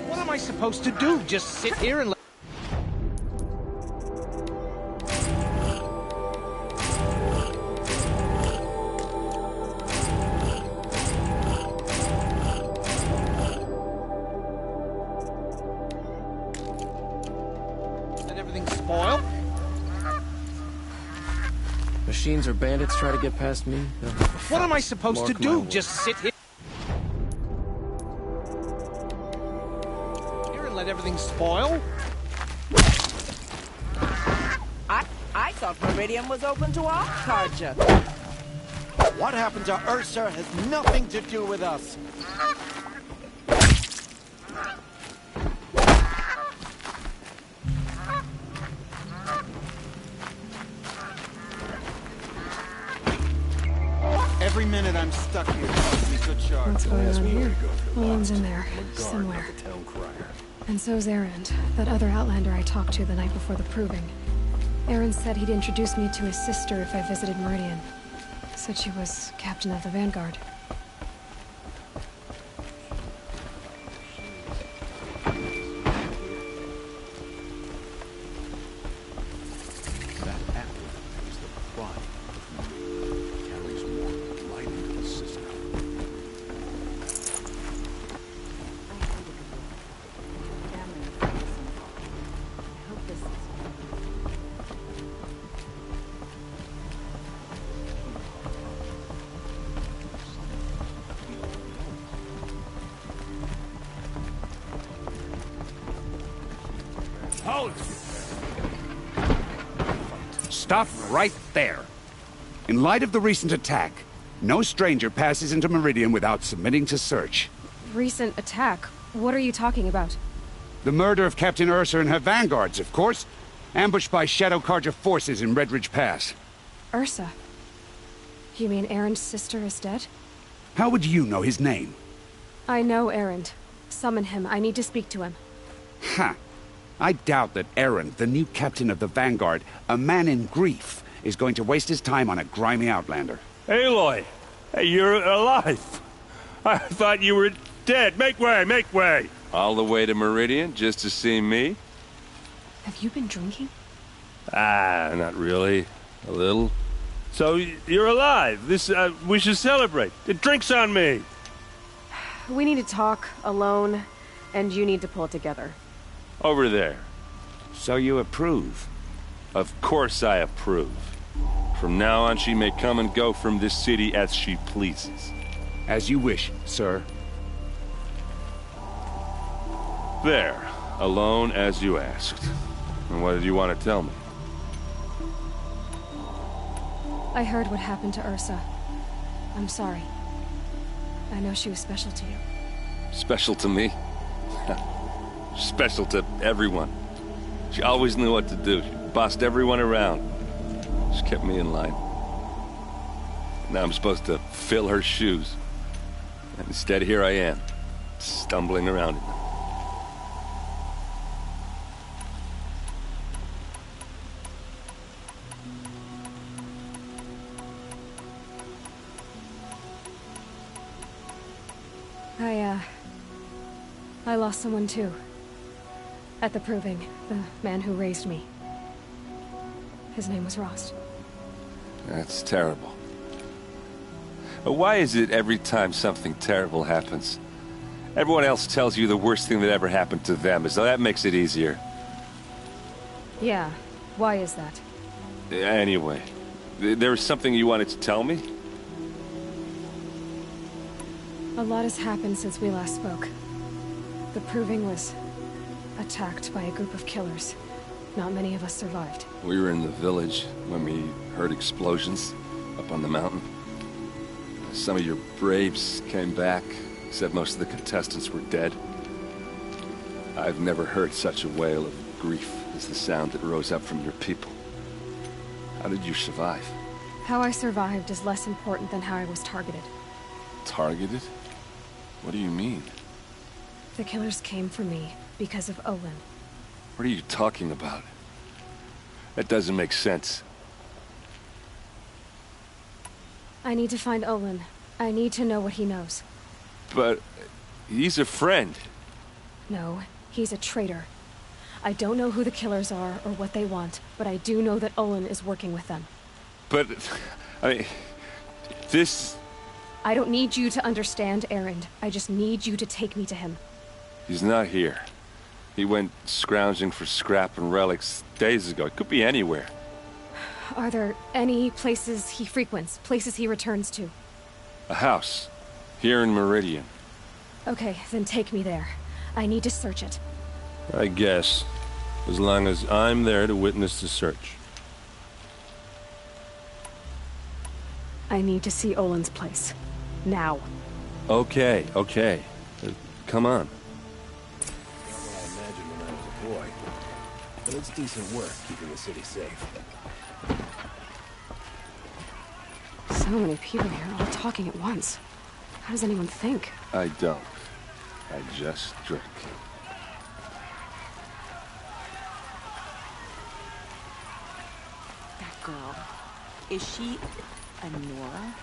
What am I supposed to do? Just sit here and let... Let everything spoil? Machines or bandits try to get past me? What am I supposed to do? Just sit here? Let everything spoil? I thought Meridian was open to all Carja. What happened to Ursa has nothing to do with us. Every minute I'm stuck here costs me good charge. What's going on here? Owen's in there, somewhere. And so's Erend, that other Outlander I talked to the night before the proving. Erend said he'd introduce me to his sister if I visited Meridian. Said she was captain of the Vanguard. That apple is the pride of me. Carries more light into the system. Hold! Stop right there. In light of the recent attack, no stranger passes into Meridian without submitting to search. Recent attack? What are you talking about? The murder of Captain Ursa and her vanguards, of course. Ambushed by Shadow Carja forces in Redridge Pass. Ursa? You mean Erend's sister is dead? How would you know his name? I know Erend. Summon him. I need to speak to him. Ha! I doubt that Erend, the new captain of the Vanguard, a man in grief, is going to waste his time on a grimy outlander. Aloy! Hey, you're alive! I thought you were dead. Make way, make way! All the way to Meridian just to see me? Have you been drinking? Ah, not really. A little. So, you're alive. We should celebrate. The drink's on me. We need to talk, alone, and you need to pull it together. Over there. So you approve? Of course I approve. From now on, she may come and go from this city as she pleases. As you wish, sir. There. Alone as you asked. And what did you want to tell me? I heard what happened to Ursa. I'm sorry. I know she was special to you. Special to me? Special to everyone. She always knew what to do. She bossed everyone around. She kept me in line. Now I'm supposed to fill her shoes. And instead, here I am, stumbling around in them. I lost someone too. At the Proving, the man who raised me. His name was Rost. That's terrible. But why is it every time something terrible happens, everyone else tells you the worst thing that ever happened to them, as though that makes it easier? Yeah, why is that? Anyway, there was something you wanted to tell me? A lot has happened since we last spoke. The Proving was attacked by a group of killers. Not many of us survived. We were in the village when we heard explosions up on the mountain. Some of your braves came back, said most of the contestants were dead. I've never heard such a wail of grief as the sound that rose up from your people. How did you survive? How I survived is less important than how I was targeted. Targeted? What do you mean? The killers came for me because of Olin. What are you talking about? That doesn't make sense. I need to find Olin. I need to know what he knows. But he's a friend. No, he's a traitor. I don't know who the killers are or what they want, but I do know that Olin is working with them. But, I mean, this... I don't need you to understand, Erend. I just need you to take me to him. He's not here. He went scrounging for scrap and relics days ago. It could be anywhere. Are there any places he frequents, places he returns to? A house. Here in Meridian. Okay, then take me there. I need to search it. I guess. As long as I'm there to witness the search. I need to see Olin's place. Now. Okay. Come on. Not what I imagined when I was a boy. But it's decent work keeping the city safe. So many people here, all talking at once. How does anyone think? I don't. I just drink. That girl. Is she a Nora?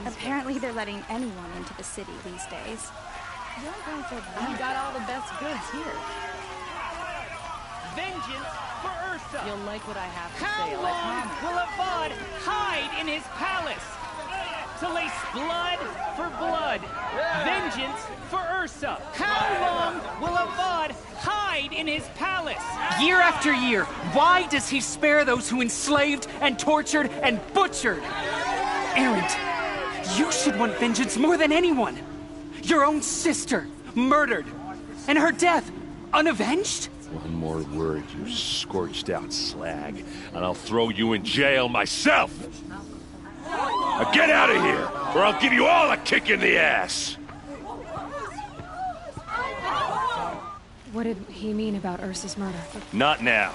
Apparently they're letting anyone into the city these days. You got all the best goods here. Vengeance for Ursa! You'll like what I have to How say, I long promise. will Avad hide in his palace? Till they blood for blood. Vengeance for Ursa. How long will Avad hide in his palace? Year after year, why does he spare those who enslaved and tortured and butchered? Erend, you should want vengeance more than anyone. Your own sister, murdered. And her death, unavenged? One more word, you scorched out slag, and I'll throw you in jail myself! Now get out of here, or I'll give you all a kick in the ass! What did he mean about Ursa's murder? Not now.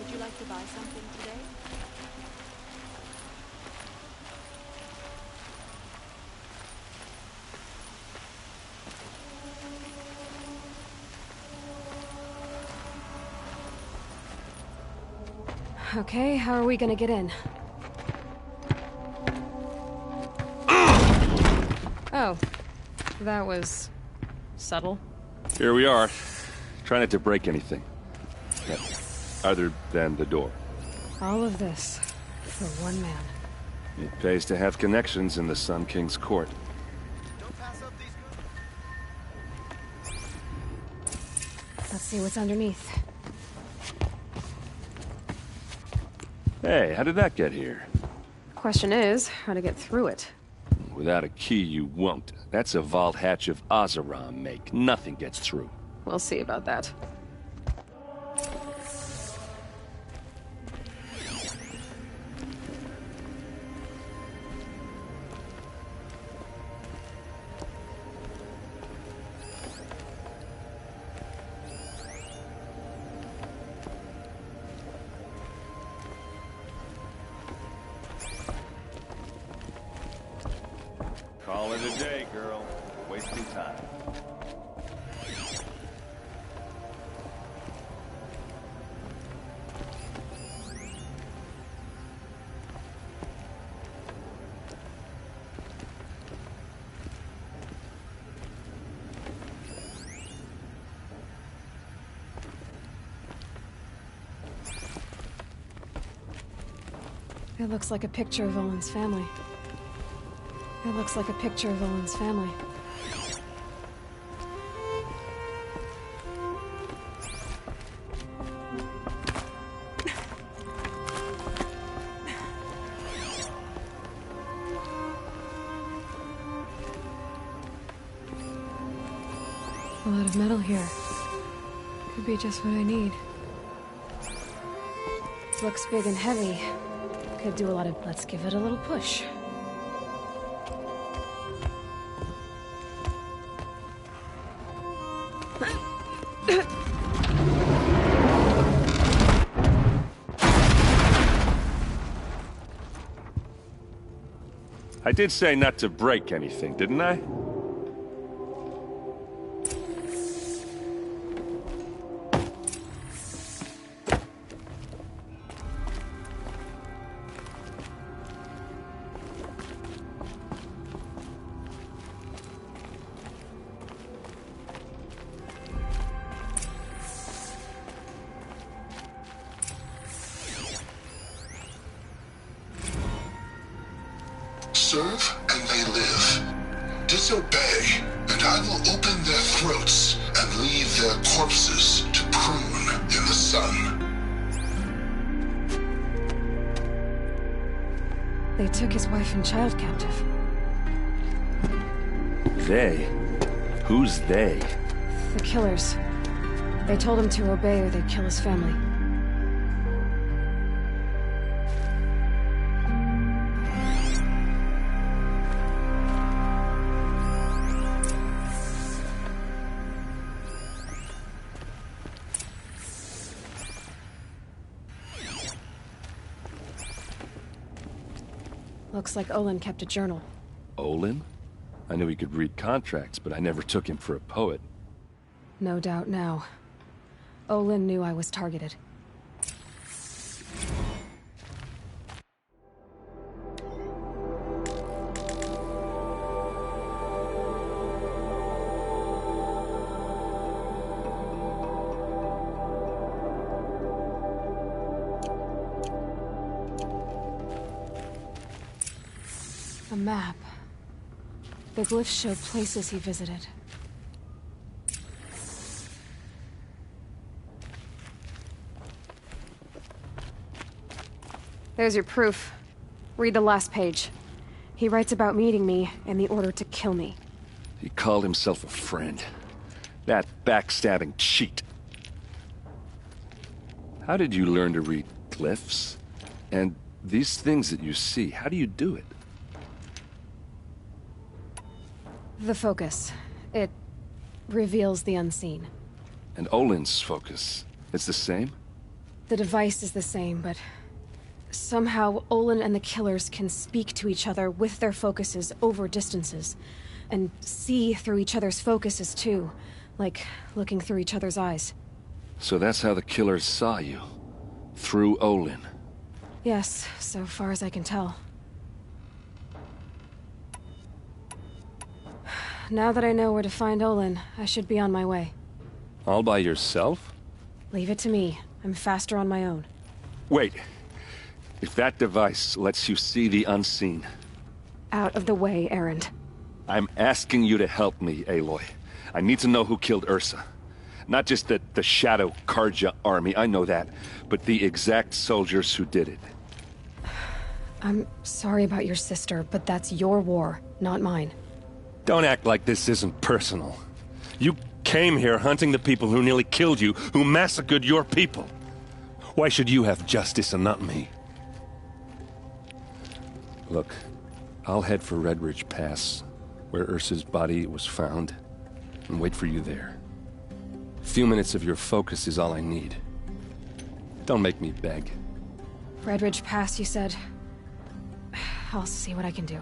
Would you like to buy something today? Okay, how are we gonna get in? Oh. That was... subtle. Here we are. Try not to break anything. Yeah. Other than the door. All of this for one man. It pays to have connections in the Sun King's court. Let's see what's underneath. Hey, how did that get here? Question is, how to get through it. Without a key, you won't. That's a vault hatch of Oseram make. Nothing gets through. We'll see about that. Call it a day, girl. Wasting time. It looks like a picture of Olin's family. It looks like a picture of Olin's family. A lot of metal here. Could be just what I need. Looks big and heavy. Could do a lot of... Let's give it a little push. I did say not to break anything, didn't I? Serve and they live. Disobey, and I will open their throats and leave their corpses to prune in the sun. They took his wife and child captive. They? Who's they? The killers. They told him to obey or they'd kill his family. Looks like Olin kept a journal. Olin? I knew he could read contracts, but I never took him for a poet. No doubt now. Olin knew I was targeted. A map. The glyphs show places he visited. There's your proof. Read the last page. He writes about meeting me and the order to kill me. He called himself a friend. That backstabbing cheat. How did you learn to read glyphs? And these things that you see, how do you do it? The focus. It reveals the unseen. And Olin's focus, it's the same? The device is the same, but somehow Olin and the killers can speak to each other with their focuses over distances, and see through each other's focuses too, like looking through each other's eyes. So that's how the killers saw you? Through Olin? Yes, so far as I can tell. now that I know where to find Olin, I should be on my way. All by yourself? Leave it to me. I'm faster on my own. Wait. If that device lets you see the unseen... Out of the way, Erend. I'm asking you to help me, Aloy. I need to know who killed Ursa. Not just the Shadow Carja army, I know that, but the exact soldiers who did it. I'm sorry about your sister, but that's your war, not mine. Don't act like this isn't personal. You came here hunting the people who nearly killed you, who massacred your people. Why should you have justice and not me? Look, I'll head for Red Ridge Pass, where Ursa's body was found, and wait for you there. A few minutes of your focus is all I need. Don't make me beg. Red Ridge Pass, you said? I'll see what I can do.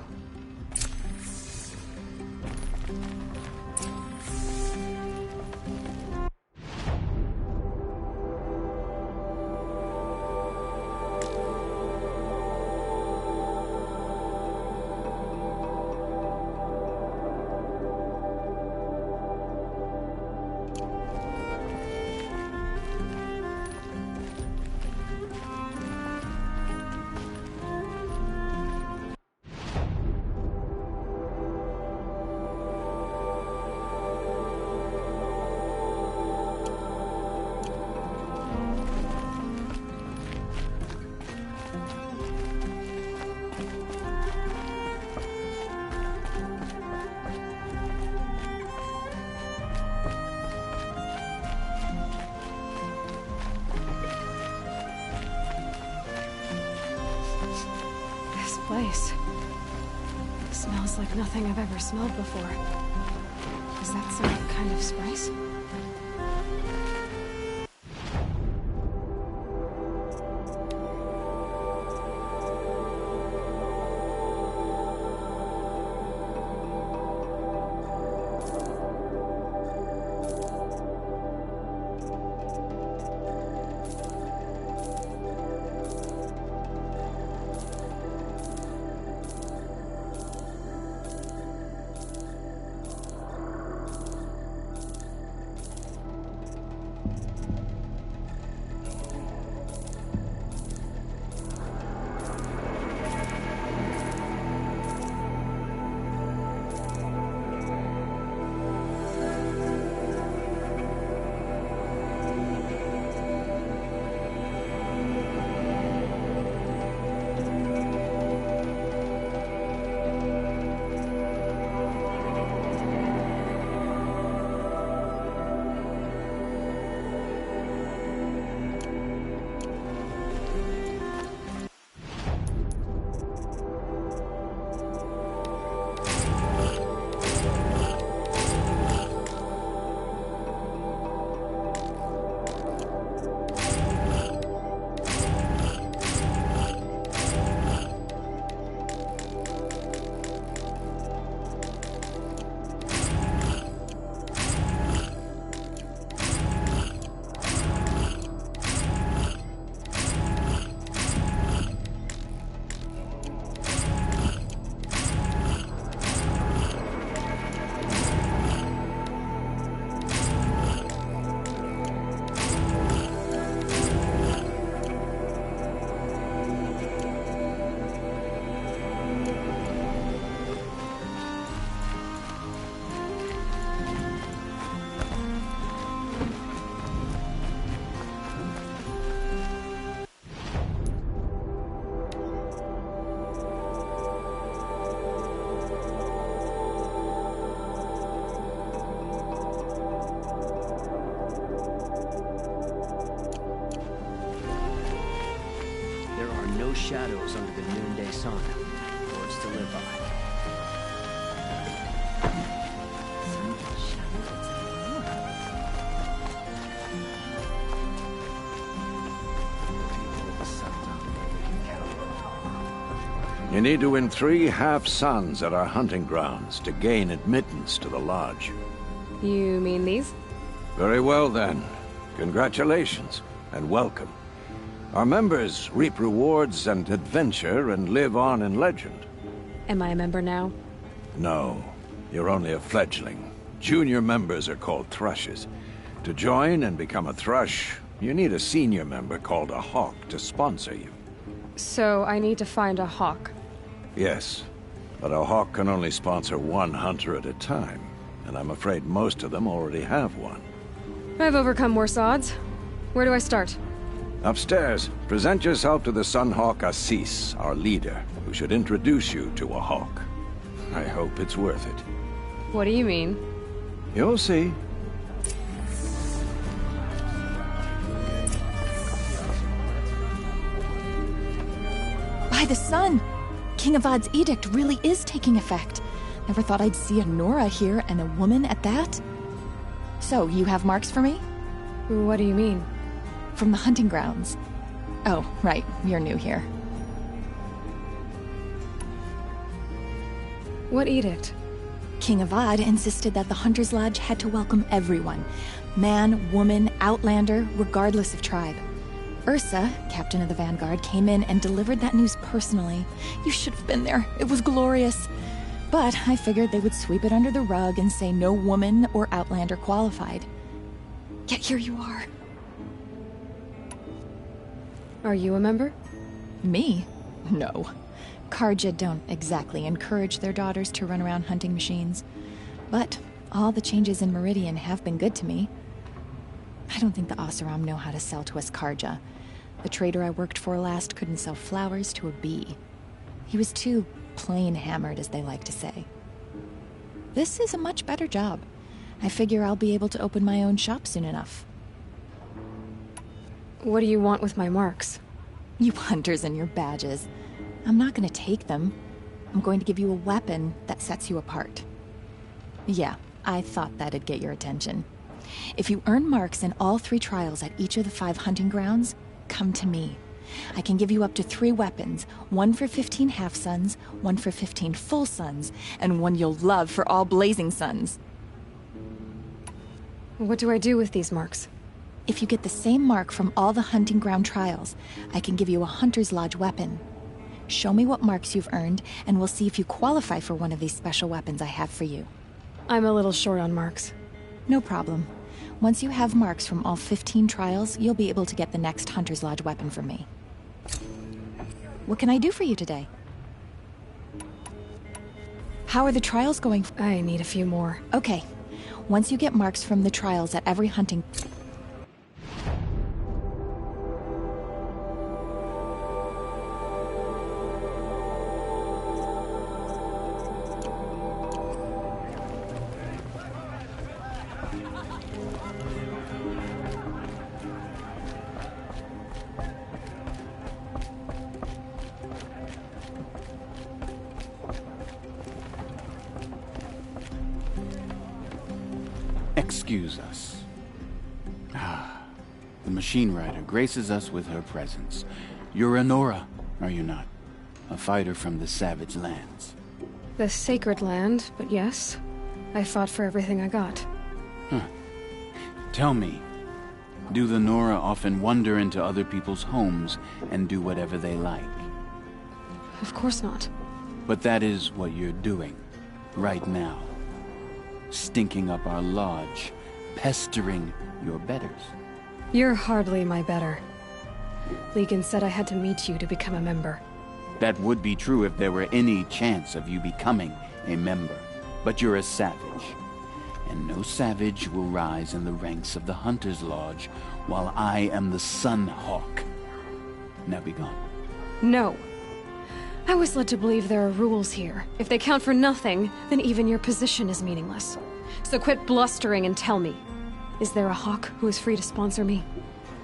Place. Smells like nothing I've ever smelled before. Is that some kind of spice? Shadows under the noonday sun. Words to live by. You need to win 3 half-suns at our hunting grounds to gain admittance to the lodge. You mean these? Very well then. Congratulations, and welcome. Our members reap rewards and adventure and live on in legend. Am I a member now? No. You're only a fledgling. Junior members are called thrushes. To join and become a thrush, you need a senior member called a hawk to sponsor you. So I need to find a hawk. Yes, but a hawk can only sponsor one hunter at a time, and I'm afraid most of them already have one. I've overcome worse odds. Where do I start? Upstairs, present yourself to the Sunhawk Assis, our leader, who should introduce you to a hawk. I hope it's worth it. What do you mean? You'll see. By the sun! King Avad's edict really is taking effect. Never thought I'd see a Nora here, and a woman at that. So, you have marks for me? What do you mean? From the hunting grounds. Oh, right, you're new here. What edict? King Avad insisted that the Hunter's Lodge had to welcome everyone. Man, woman, outlander, regardless of tribe. Ursa, captain of the Vanguard, came in and delivered that news personally. You should have been there. It was glorious. But I figured they would sweep it under the rug and say no woman or outlander qualified. Yet here you are. Are you a member? Me? No. Carja don't exactly encourage their daughters to run around hunting machines. But all the changes in Meridian have been good to me. I don't think the Oseram know how to sell to us Carja. The trader I worked for last couldn't sell flowers to a bee. He was too plain hammered, as they like to say. This is a much better job. I figure I'll be able to open my own shop soon enough. What do you want with my marks? You hunters and your badges. I'm not going to take them. I'm going to give you a weapon that sets you apart. Yeah, I thought that'd get your attention. If you earn marks in all 3 trials at each of the 5 hunting grounds, come to me. I can give you up to 3 weapons, 1 for 15 half-suns, 1 for 15 full suns, and 1 you'll love for all blazing suns. What do I do with these marks? If you get the same mark from all the hunting ground trials, I can give you a Hunter's Lodge weapon. Show me what marks you've earned, and we'll see if you qualify for one of these special weapons I have for you. I'm a little short on marks. No problem. Once you have marks from all 15 trials, you'll be able to get the next Hunter's Lodge weapon from me. What can I do for you today? How are the trials going? I need a few more. Okay. Once you get marks from the trials at every hunting... Excuse us. The Machine Rider graces us with her presence. You're a Nora, are you not? A fighter from the Savage Lands. The Sacred Land, but yes. I fought for everything I got. Tell me, do the Nora often wander into other people's homes and do whatever they like? Of course not. But that is what you're doing, right now. Stinking up our lodge, pestering your betters. You're hardly my better. Legan said I had to meet you to become a member. That would be true if there were any chance of you becoming a member. But you're a savage. And no savage will rise in the ranks of the Hunter's Lodge while I am the Sunhawk. Now be gone. No. I was led to believe there are rules here. If they count for nothing, then even your position is meaningless. So quit blustering and tell me. Is there a hawk who is free to sponsor me?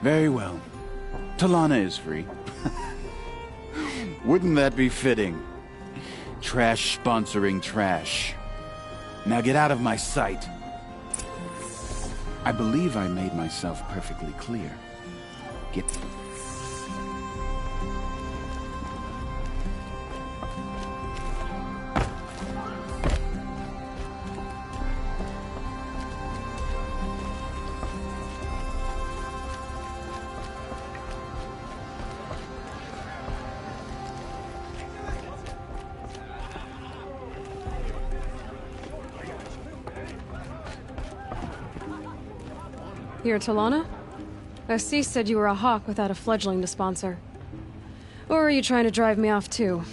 Very well. Talana is free. Wouldn't that be fitting? Trash sponsoring trash. Now get out of my sight. I believe I made myself perfectly clear. Get... You're Talana? Assis said you were a hawk without a fledgling to sponsor. Or are you trying to drive me off too?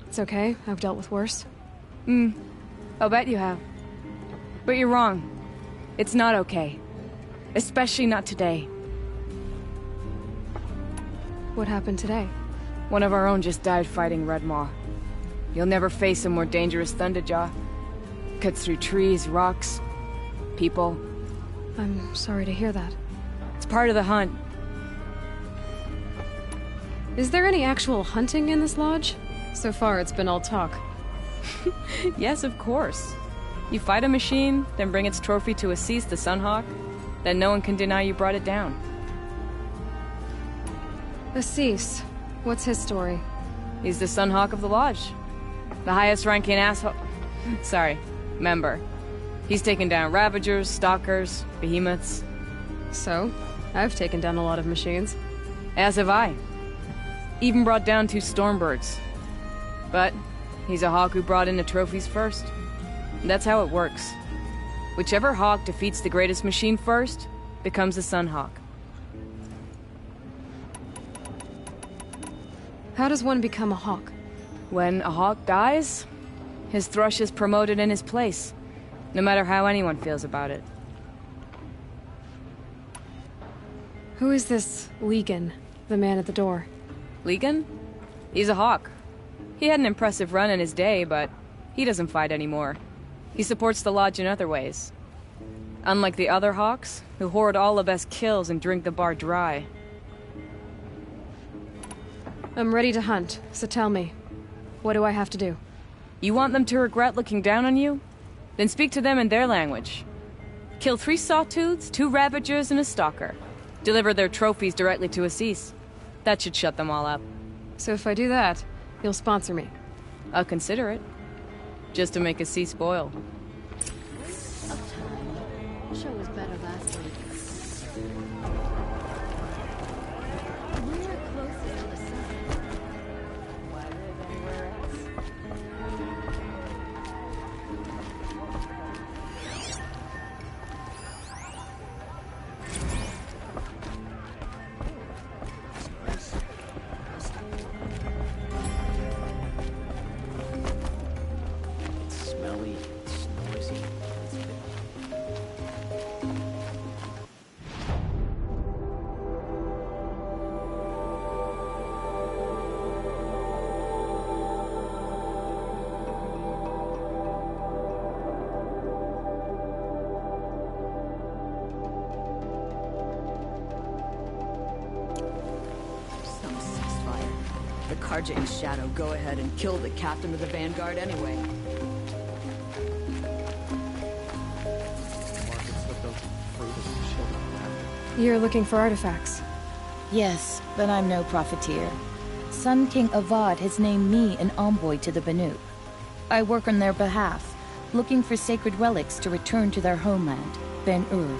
It's okay, I've dealt with worse. I'll bet you have. But you're wrong. It's not okay. Especially not today. What happened today? One of our own just died fighting Red Maw. You'll never face a more dangerous Thunderjaw. Cuts through trees, rocks, people. I'm sorry to hear that. It's part of the hunt. Is there any actual hunting in this lodge? So far, it's been all talk. Yes, of course. You fight a machine, then bring its trophy to Assis the Sunhawk, then no one can deny you brought it down. Assis, what's his story? He's the Sunhawk of the Lodge. The highest ranking asshole... member. He's taken down Ravagers, Stalkers, Behemoths. So, I've taken down a lot of machines. As have I. Even brought down 2 Stormbirds. But he's a hawk who brought in the trophies first. That's how it works. Whichever hawk defeats the greatest machine first becomes a Sunhawk. How does one become a hawk? When a hawk dies, his thrush is promoted in his place, no matter how anyone feels about it. Who is this Legan, the man at the door? Legan? He's a hawk. He had an impressive run in his day, but he doesn't fight anymore. He supports the lodge in other ways. Unlike the other hawks, who hoard all the best kills and drink the bar dry. I'm ready to hunt, so tell me, what do I have to do? You want them to regret looking down on you? Then speak to them in their language. Kill 3 Sawtooths, 2 Ravagers, and a Stalker. Deliver their trophies directly to Assis. That should shut them all up. So if I do that, you'll sponsor me? I'll consider it. Just to make Assis spoil. Show was better last week. We were closer to the sun. Why live anywhere else? It's smelly, it's noisy. Some ceasefire. The Carja in Shadow go ahead and kill the captain of the Vanguard anyway. You're looking for artifacts. Yes, but I'm no profiteer. Sun King Avad has named me an envoy to the Banuk. I work on their behalf, looking for sacred relics to return to their homeland, Ben-Ur.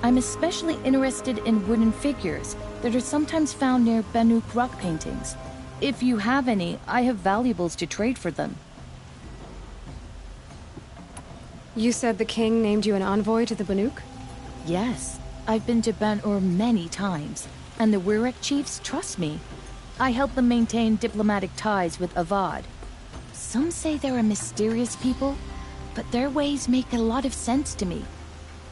I'm especially interested in wooden figures that are sometimes found near Banuk rock paintings. If you have any, I have valuables to trade for them. You said the king named you an envoy to the Banuk? Yes, I've been to Ben-Ur many times, and the Wirek chiefs trust me. I help them maintain diplomatic ties with Avad. Some say they're a mysterious people, but their ways make a lot of sense to me.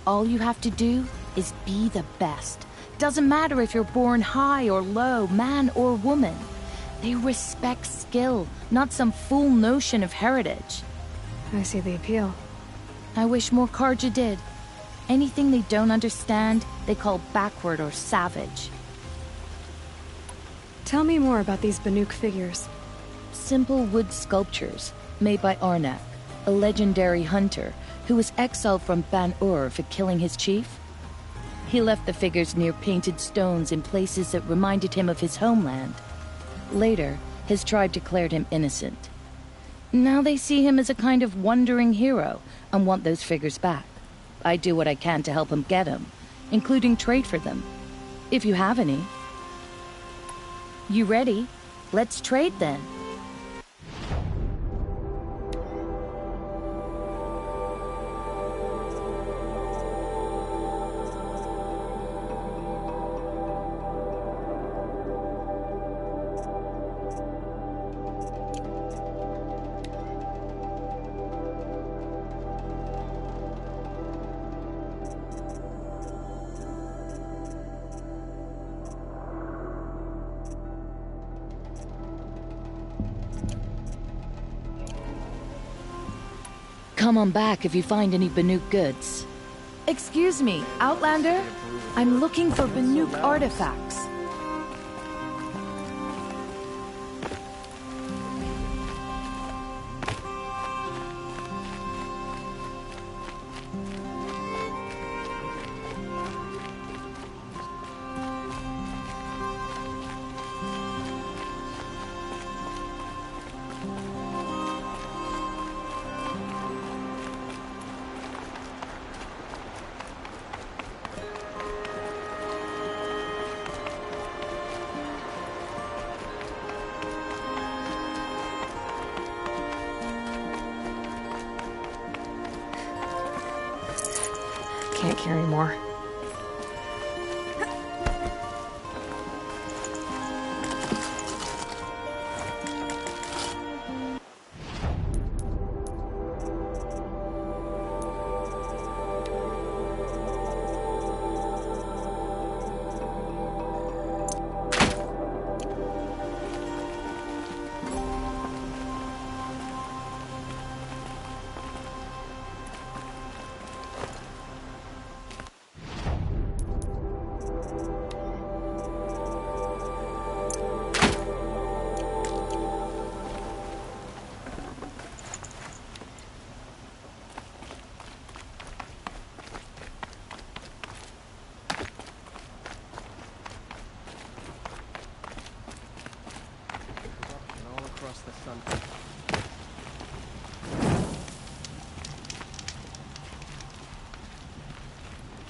All you have to do is be the best. Doesn't matter if you're born high or low, man or woman. They respect skill, not some fool notion of heritage. I see the appeal. I wish more Carja did. Anything they don't understand, they call backward or savage. Tell me more about these Banuk figures. Simple wood sculptures, made by Arnak, a legendary hunter who was exiled from Ban-Ur for killing his chief. He left the figures near painted stones in places that reminded him of his homeland. Later, his tribe declared him innocent. Now they see him as a kind of wandering hero and want those figures back. I do what I can to help him get them, including trade for them. If you have any. You ready? Let's trade then. come on back if you find any Banuk goods. Excuse me, Outlander? I'm looking for Banuk artifacts. Can't carry more.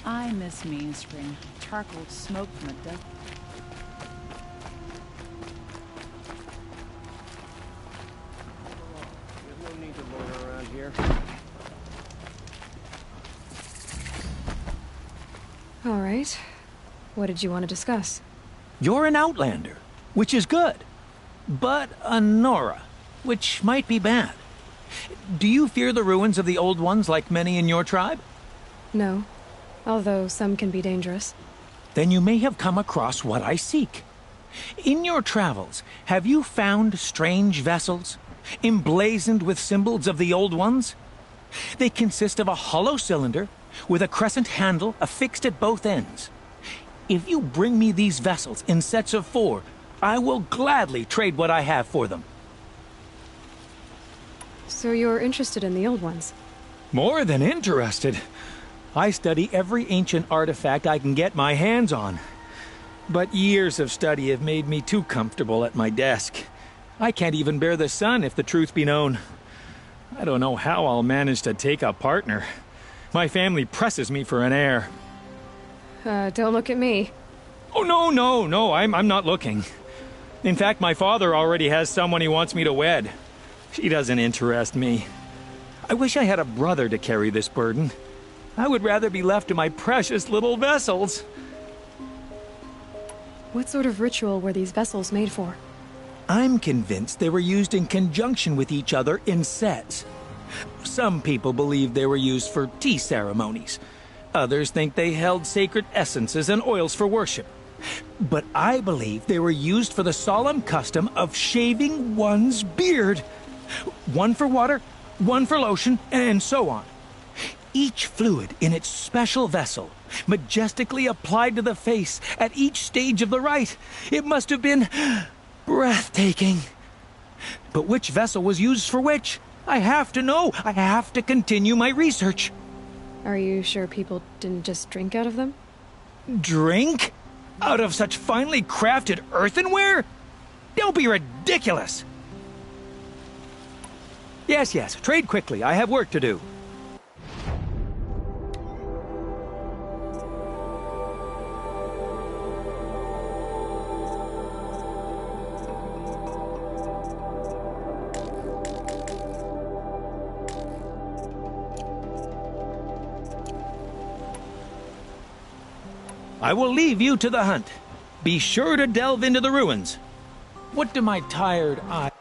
I miss Mean Spring. Charcoal smoke from a duck. There's no need to loiter around here. All right. What did you want to discuss? You're an Outlander, which is good. But a Nora, which might be bad. Do you fear the ruins of the Old Ones like many in your tribe? No. Although some can be dangerous. Then you may have come across what I seek. In your travels, have you found strange vessels, emblazoned with symbols of the Old Ones? They consist of a hollow cylinder with a crescent handle affixed at both ends. If you bring me these vessels in sets of 4, I will gladly trade what I have for them. So you're interested in the Old Ones? More than interested. I study every ancient artifact I can get my hands on. But years of study have made me too comfortable at my desk. I can't even bear the sun, if the truth be known. I don't know how I'll manage to take a partner. My family presses me for an heir. Don't look at me. Oh, no, I'm not looking. In fact, my father already has someone he wants me to wed. She doesn't interest me. I wish I had a brother to carry this burden. I would rather be left to my precious little vessels. What sort of ritual were these vessels made for? I'm convinced they were used in conjunction with each other in sets. Some people believe they were used for tea ceremonies. Others think they held sacred essences and oils for worship. But I believe they were used for the solemn custom of shaving one's beard. One for water, one for lotion, and so on. Each fluid in its special vessel, majestically applied to the face at each stage of the rite. It must have been breathtaking. But which vessel was used for which? I have to know. I have to continue my research. Are you sure people didn't just drink out of them? Drink? Out of such finely crafted earthenware? Don't be ridiculous! Yes, trade quickly. I have work to do. I will leave you to the hunt. Be sure to delve into the ruins. What do my tired eyes...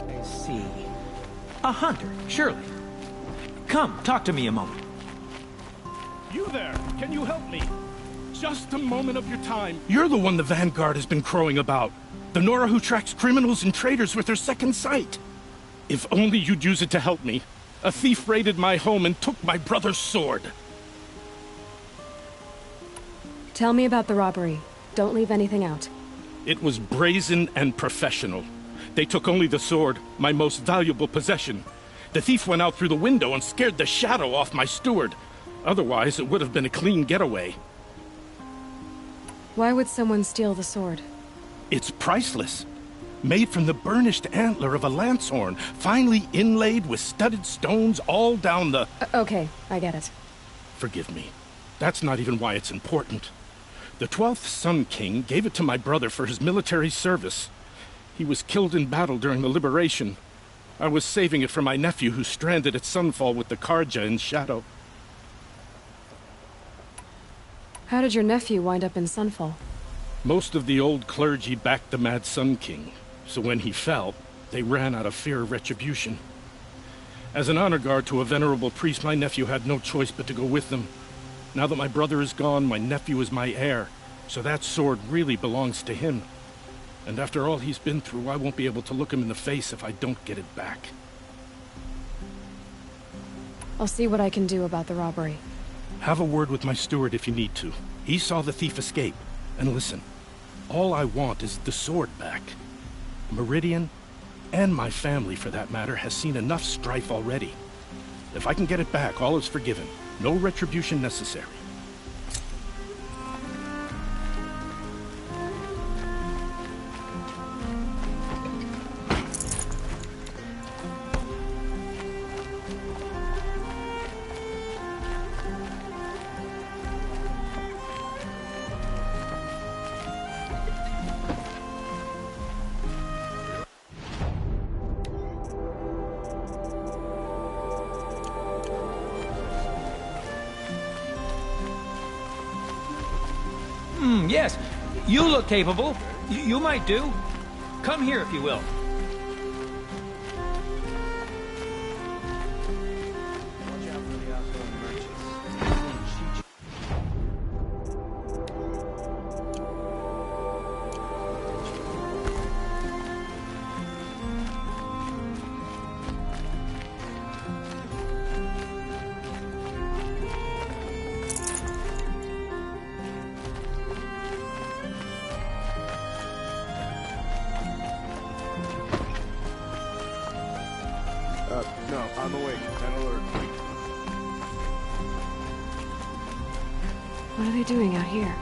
I see. A hunter, surely. Come, talk to me a moment. You there, can you help me? Just a moment of your time. You're the one the Vanguard has been crowing about. The Nora who tracks criminals and traitors with her second sight. If only you'd use it to help me. A thief raided my home and took my brother's sword. Tell me about the robbery. Don't leave anything out. It was brazen and professional. They took only the sword, my most valuable possession. The thief went out through the window and scared the shadow off my steward. Otherwise, it would have been a clean getaway. Why would someone steal the sword? It's priceless. Made from the burnished antler of a lancehorn, finely inlaid with studded stones all down the... Okay, I get it. Forgive me. That's not even why it's important. The 12th Sun King gave it to my brother for his military service. He was killed in battle during the liberation. I was saving it for my nephew who's stranded at Sunfall with the Carja in Shadow. How did your nephew wind up in Sunfall? Most of the old clergy backed the Mad Sun King, so when he fell, they ran out of fear of retribution. As an honor guard to a venerable priest, my nephew had no choice but to go with them. Now that my brother is gone, my nephew is my heir, so that sword really belongs to him. And after all he's been through, I won't be able to look him in the face if I don't get it back. I'll see what I can do about the robbery. Have a word with my steward if you need to. He saw the thief escape. And listen, all I want is the sword back. Meridian, and my family for that matter, has seen enough strife already. If I can get it back, all is forgiven. No retribution necessary. Yes, you look capable. You might do. Come here if you will. No, I'm awake and alert. What are they doing out here?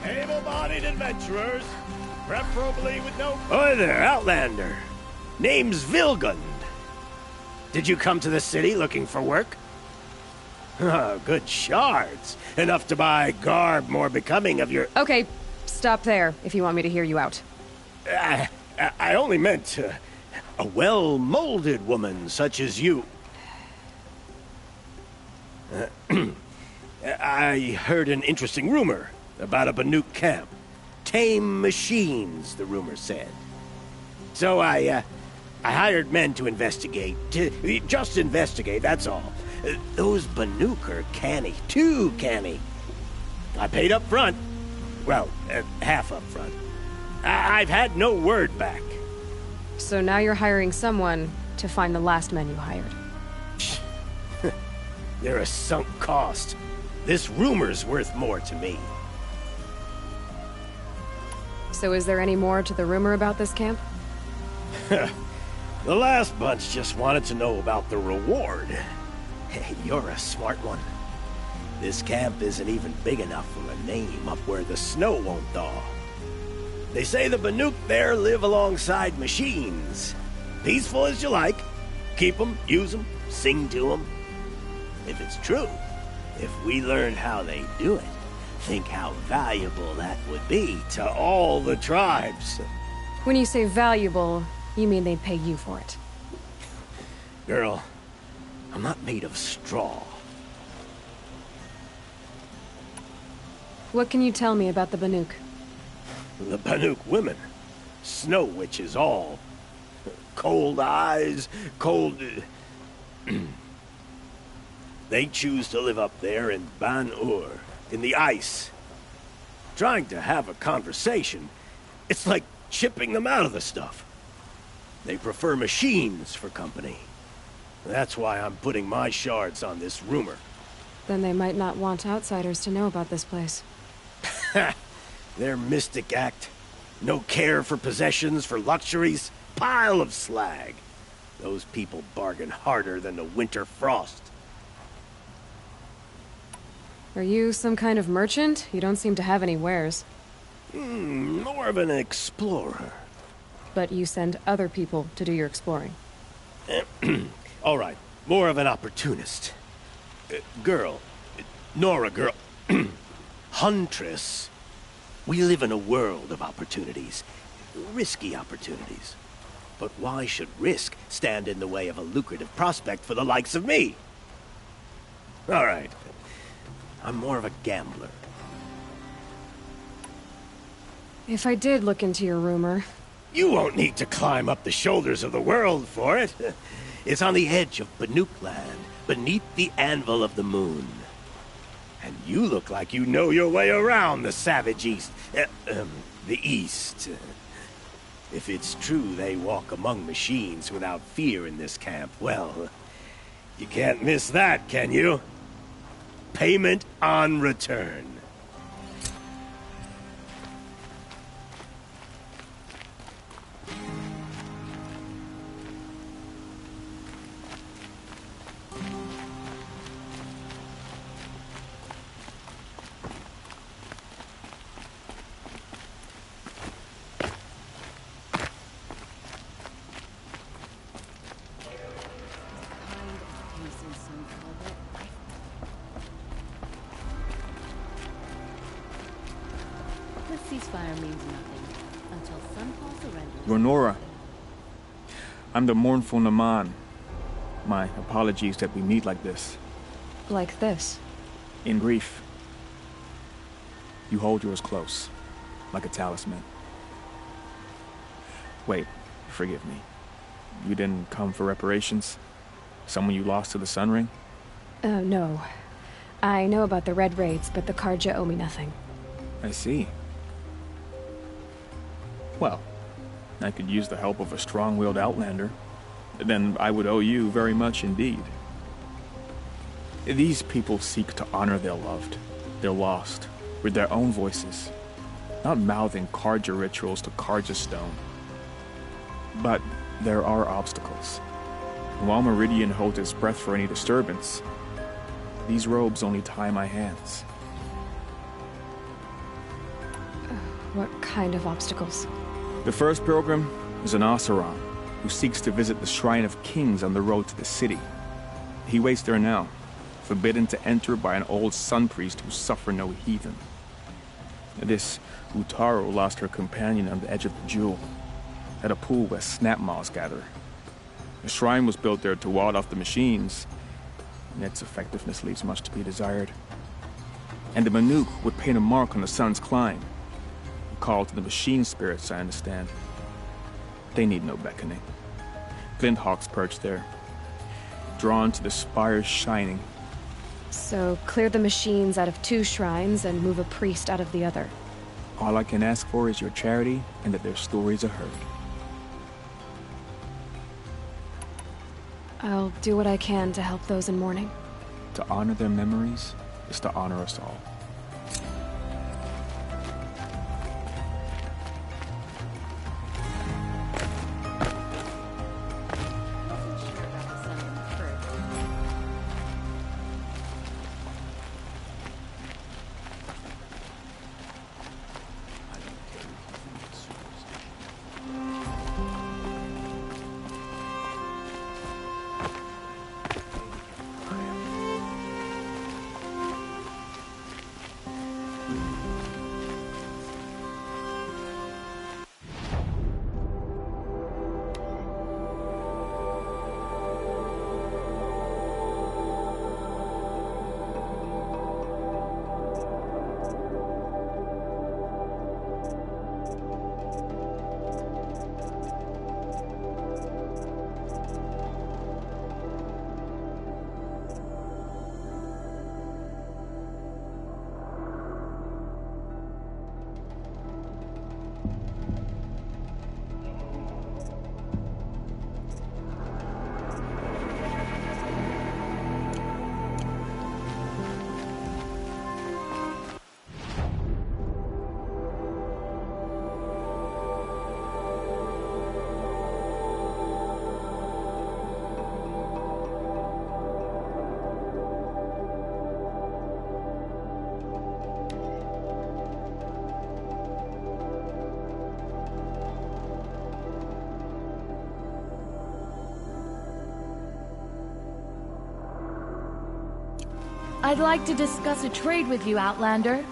Able-bodied adventurers, preferably with no... Hi there, Outlander. Name's Vilgund. Did you come to the city looking for work? Oh, good shards. Enough to buy garb more becoming of your... Okay, stop there if you want me to hear you out. I only meant a well-molded woman such as you. I heard an interesting rumor about a Banuk camp. Tame machines, the rumor said. So I hired men to investigate. Just investigate, that's all. Those Banuk are canny, too canny. I paid up front. Well, half up front. I've had no word back. So now you're hiring someone to find the last men you hired. They're a sunk cost. This rumor's worth more to me. So is there any more to the rumor about this camp? The last bunch just wanted to know about the reward. Hey, you're a smart one. This camp isn't even big enough for a name up where the snow won't thaw. They say the Banuk there live alongside machines. Peaceful as you like. Keep them, use them, sing to them. If it's true, if we learned how they do it, think how valuable that would be to all the tribes. When you say valuable, you mean they'd pay you for it. Girl, I'm not made of straw. What can you tell me about the Banuk? The Banuk women. Snow witches all. Cold eyes, cold... They choose to live up there in Ban-Ur, in the ice. Trying to have a conversation, it's like chipping them out of the stuff. They prefer machines for company. That's why I'm putting my shards on this rumor. Then they might not want outsiders to know about this place. Their mystic act. No care for possessions, for luxuries. Pile of slag. Those people bargain harder than the winter frost. Are you some kind of merchant? You don't seem to have any wares. More of an explorer. But you send other people to do your exploring. All right, more of an opportunist. Girl. Nora girl. Huntress. We live in a world of opportunities. Risky opportunities. But why should risk stand in the way of a lucrative prospect for the likes of me? All right. I'm more of a gambler. If I did look into your rumor... You won't need to climb up the shoulders of the world for it. It's on the edge of Banuk land, beneath the anvil of the moon. And you look like you know your way around the savage east. The east. If it's true they walk among machines without fear in this camp, well, you can't miss that, can you? Payment on return. Ceasefire means nothing until Sunfall surrenders. Gonora, I'm the mournful Naman. My apologies that we meet like this. Like this? In grief. You hold yours close, like a talisman. Wait, forgive me. You didn't come for reparations? Someone you lost to the Sun Ring? No. I know about the Red Raids, but the Carja owe me nothing. I see. Well, I could use the help of a strong-willed outlander. Then I would owe you very much indeed. These people seek to honor their loved, their lost, with their own voices, not mouthing Carja rituals to Carja stone. But there are obstacles. While Meridian holds its breath for any disturbance, these robes only tie my hands. What kind of obstacles? The first pilgrim is an Oseram, who seeks to visit the Shrine of Kings on the road to the city. He waits there now, forbidden to enter by an old sun priest who suffered no heathen. This Utaru lost her companion on the edge of the Jewel, at a pool where snap moths gather. The shrine was built there to ward off the machines, and its effectiveness leaves much to be desired. And the Banuk would paint a mark on the sun's climb. A call to the machine spirits, I understand. They need no beckoning. Glinthawks perch there, drawn to the spires shining. So, clear the machines out of 2 shrines and move a priest out of the other. All I can ask for is your charity and that their stories are heard. I'll do what I can to help those in mourning. To honor their memories is to honor us all. I'd like to discuss a trade with you, Outlander.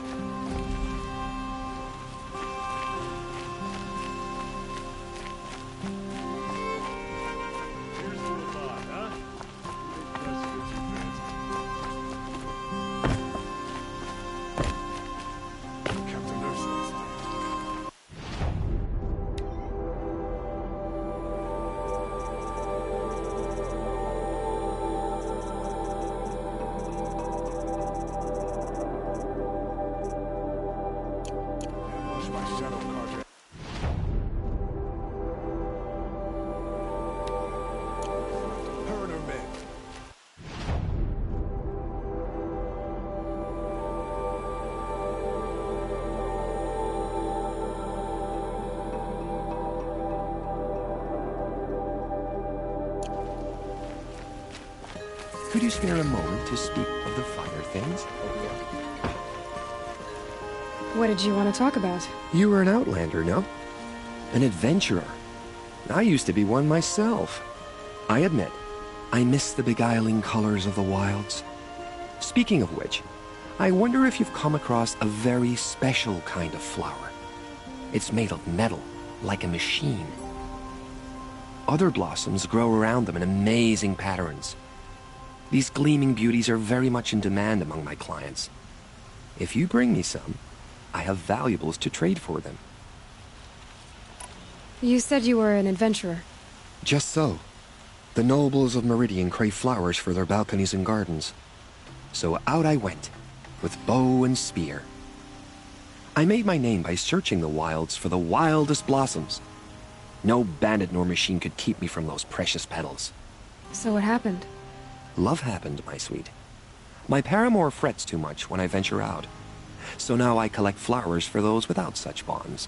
Could you spare a moment to speak of the finer things? What did you want to talk about? You were an outlander, no? An adventurer. I used to be one myself. I admit, I miss the beguiling colors of the wilds. Speaking of which, I wonder if you've come across a very special kind of flower. It's made of metal, like a machine. Other blossoms grow around them in amazing patterns. These gleaming beauties are very much in demand among my clients. If you bring me some, I have valuables to trade for them. You said you were an adventurer. Just so. The nobles of Meridian crave flowers for their balconies and gardens. So out I went, with bow and spear. I made my name by searching the wilds for the wildest blossoms. No bandit nor machine could keep me from those precious petals. So what happened? Love happened, my sweet. My paramour frets too much when I venture out. So now I collect flowers for those without such bonds.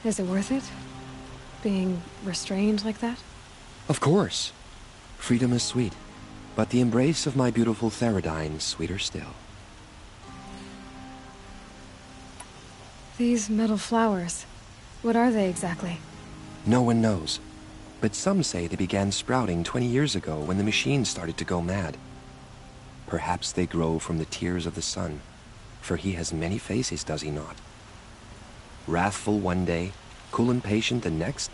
Is it worth it? Being restrained like that? Of course. Freedom is sweet, but the embrace of my beautiful Theradine sweeter still. These metal flowers, what are they exactly? No one knows, but some say they began sprouting 20 years ago when the machine started to go mad. Perhaps they grow from the tears of the sun, for he has many faces, does he not? Wrathful one day, cool and patient the next.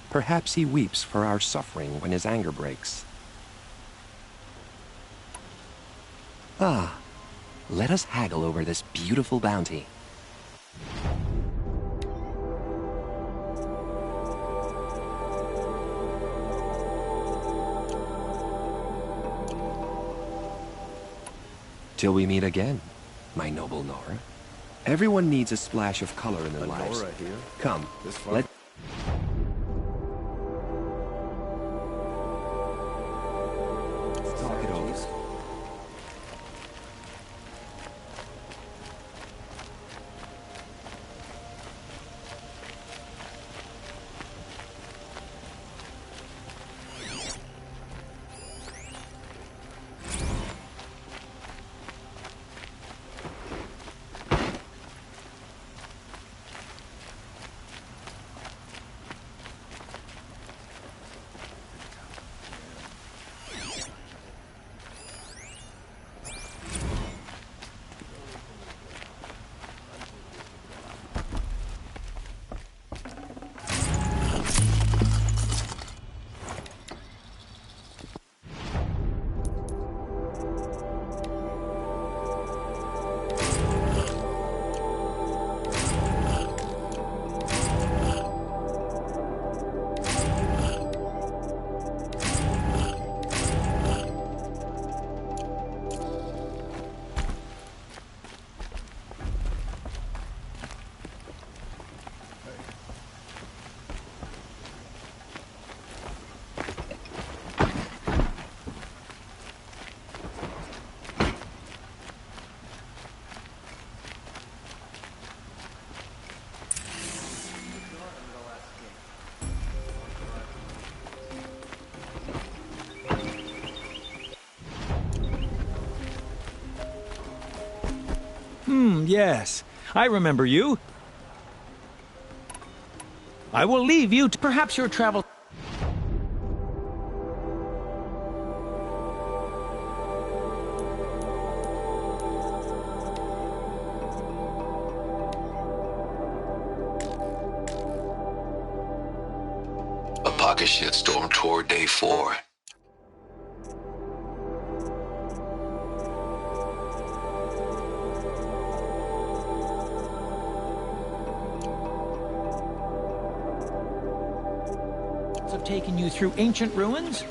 Perhaps he weeps for our suffering when his anger breaks. Ah, let us haggle over this beautiful bounty. Till we meet again, my noble Nora. Everyone needs a splash of color in their lives. Nora here? Come, This far? let... talk it over. Yes. I remember you. I will leave you to perhaps your travel... rocket shitstorm toward day 4. Have taken you through ancient ruins?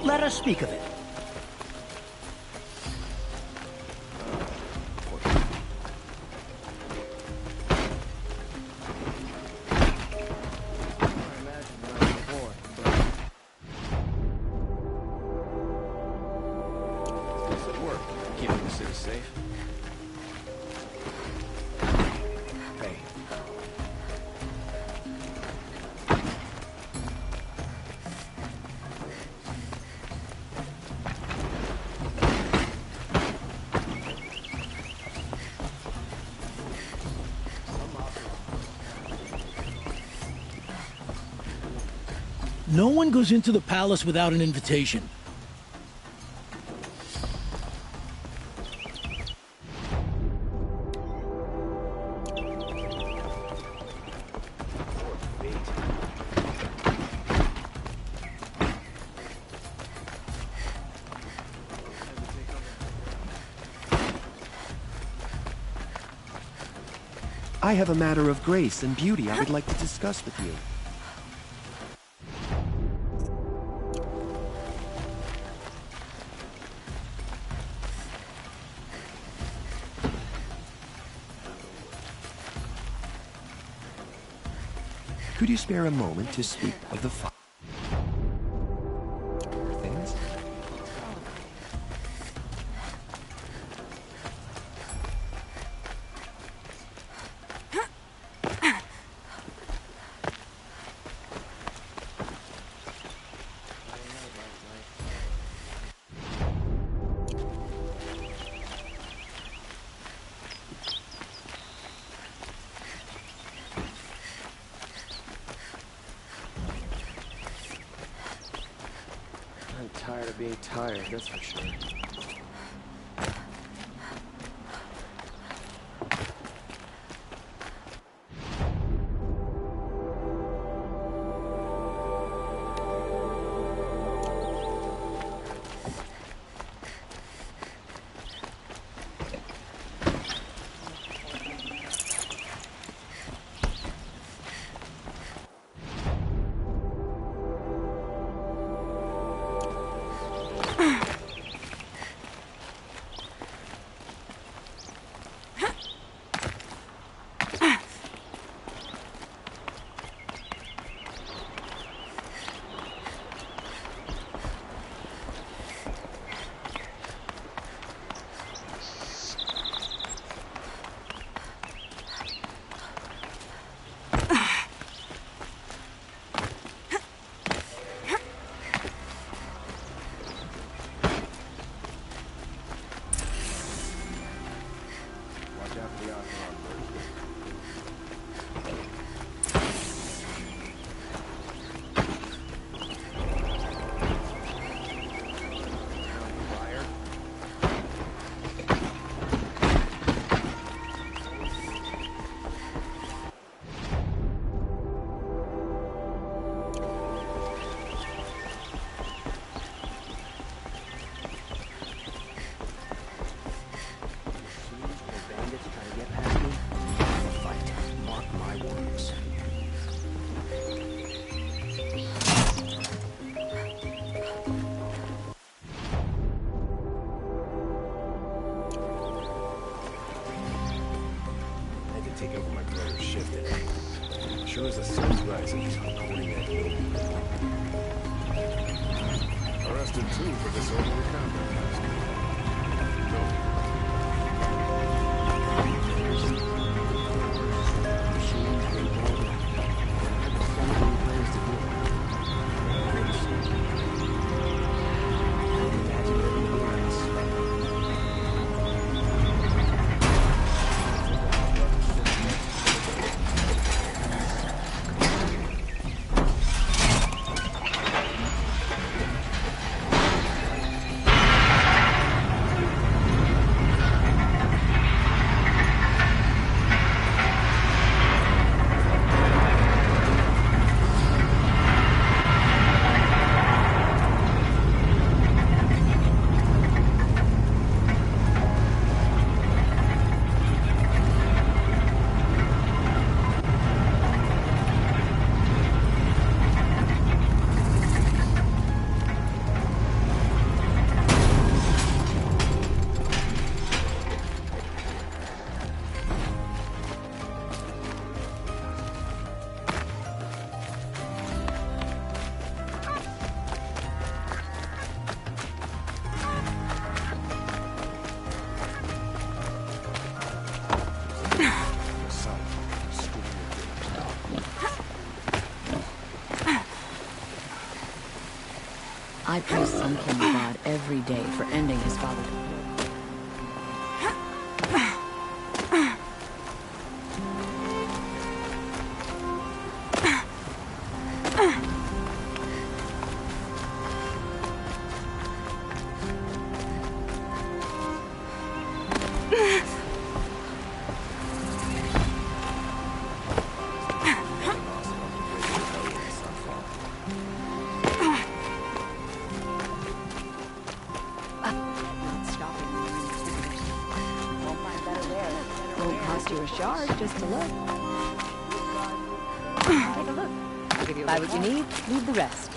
Let us speak of it. No one goes into the palace without an invitation. I have a matter of grace and beauty I would like to discuss with you. Could you spare a moment to speak of the things? Tired of being tired, that's for sure. Take over my brother's shifted. Sure as the sun's rising, he's recording that hill. Arrested too for disorderly conduct. I praise Sun King God every day for ending his father's war. Won't cost you a shard just to look. Take a look. Buy what you need, leave the rest.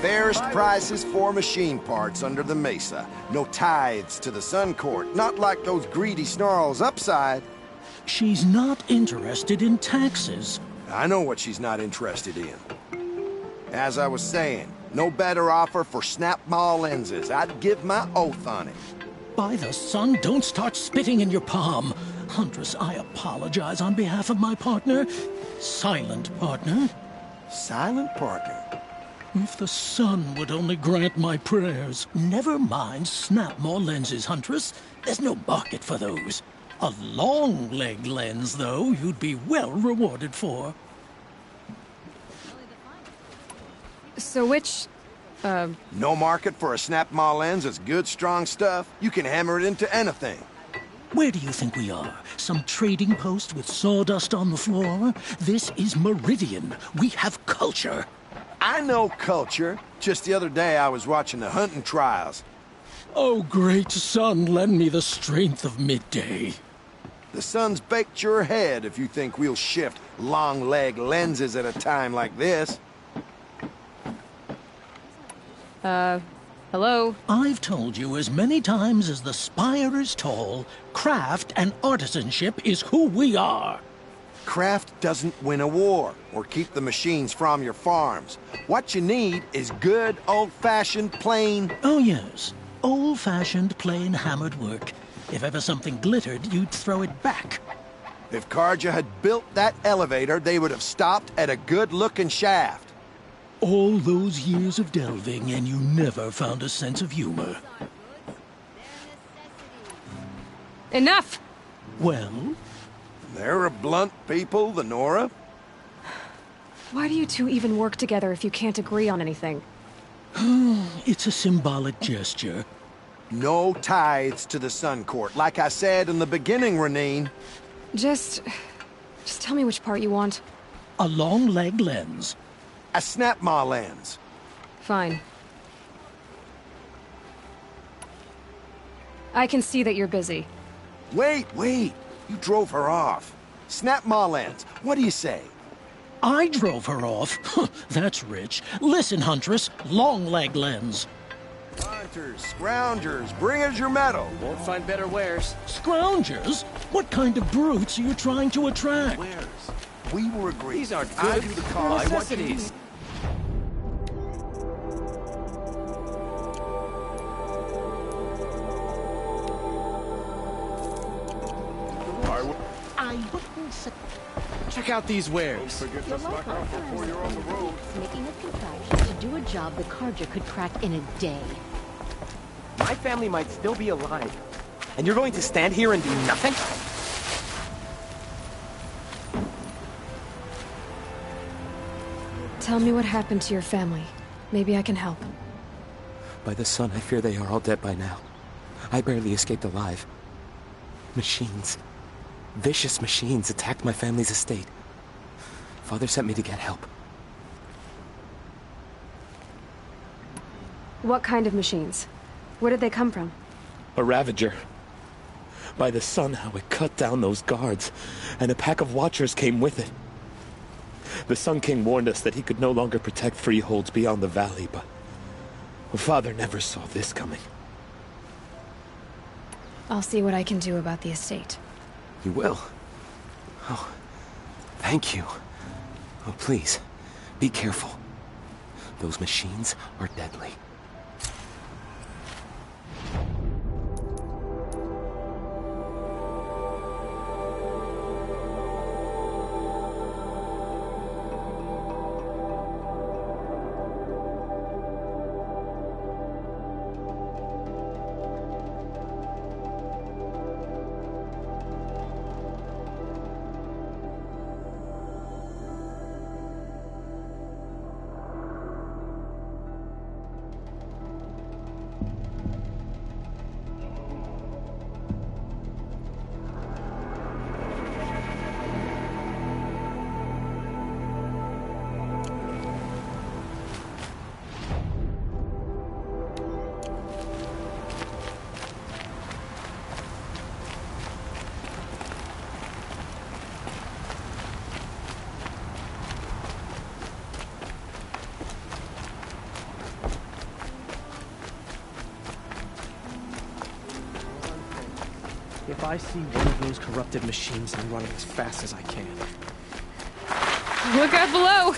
Fairest prices for machine parts under the Mesa. No tithes to the Sun Court, not like those greedy snarls upside. She's not interested in taxes. I know what she's not interested in. As I was saying, no better offer for snap-maw lenses. I'd give my oath on it. By the sun, don't start spitting in your palm. Huntress, I apologize on behalf of my partner. Silent partner. Silent partner? If the sun would only grant my prayers. Never mind snap-maw lenses, Huntress. There's no market for those. A long-leg lens, though, you'd be well rewarded for. So which, No market for a snap-maw lens is good, strong stuff. You can hammer it into anything. Where do you think we are? Some trading post with sawdust on the floor? This is Meridian. We have culture. I know culture. Just the other day I was watching the hunting trials. Oh, great sun, lend me the strength of midday. The sun's baked your head if you think we'll shift long-leg lenses at a time like this. Hello? I've told you as many times as the spire is tall, craft and artisanship is who we are. Craft doesn't win a war or keep the machines from your farms. What you need is good, old-fashioned, plain... Oh, yes. Old-fashioned, plain hammered work. If ever something glittered, you'd throw it back. If Carja had built that elevator, they would have stopped at a good-looking shaft. All those years of delving, and you never found a sense of humor. Enough! Well? They're a blunt people, the Nora. Why do you two even work together if you can't agree on anything? It's a symbolic gesture. No tithes to the Sun Court. Like I said in the beginning, Renine. Just tell me which part you want. A long-leg lens. A snap-maw lens. Fine. I can see that you're busy. Wait. You drove her off. Snap-maw lens. What do you say? I drove her off? That's rich. Listen, Huntress. Long-leg lens. Hunters, scroungers, bring us your metal. Won't find better wares. Scroungers? What kind of brutes are you trying to attract? Wares. We were agreed. These aren't good. I do the cost. Necessities. Check out these wares. Making a contraption to do a job the Carja could crack in a day. My family might still be alive. And you're going to stand here and do nothing? Tell me what happened to your family. Maybe I can help. By the sun, I fear they are all dead by now. I barely escaped alive. Machines. Vicious machines attacked my family's estate. Father sent me to get help. What kind of machines? Where did they come from? A Ravager. By the sun, how it cut down those guards, and a pack of watchers came with it. The Sun King warned us that he could no longer protect freeholds beyond the valley, but Father never saw this coming. I'll see what I can do about the estate. You will? Oh, thank you. Oh, please, be careful. Those machines are deadly. If I see one of those corrupted machines, I'm running as fast as I can. Look out below!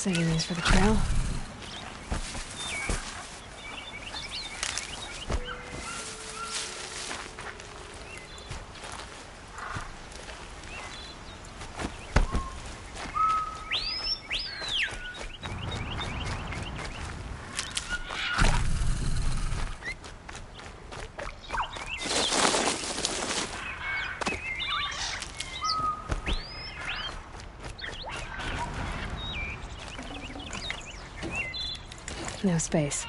Saving these for the trail. No space.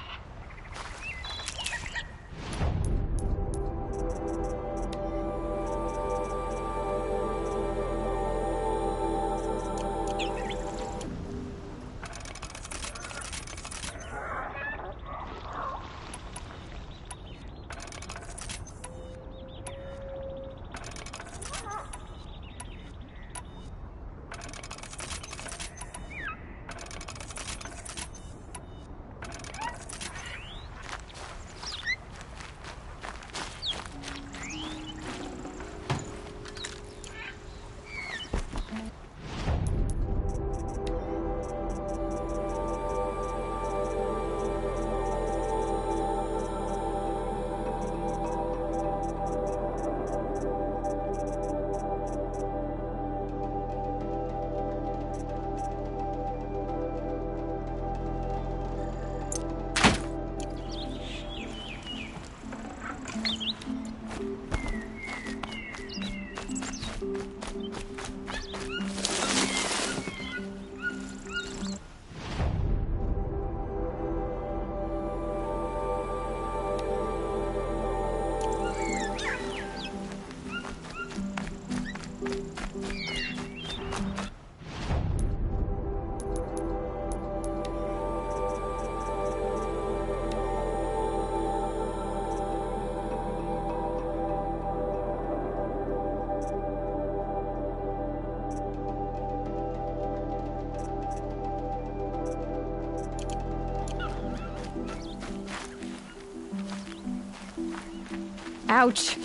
Ouch.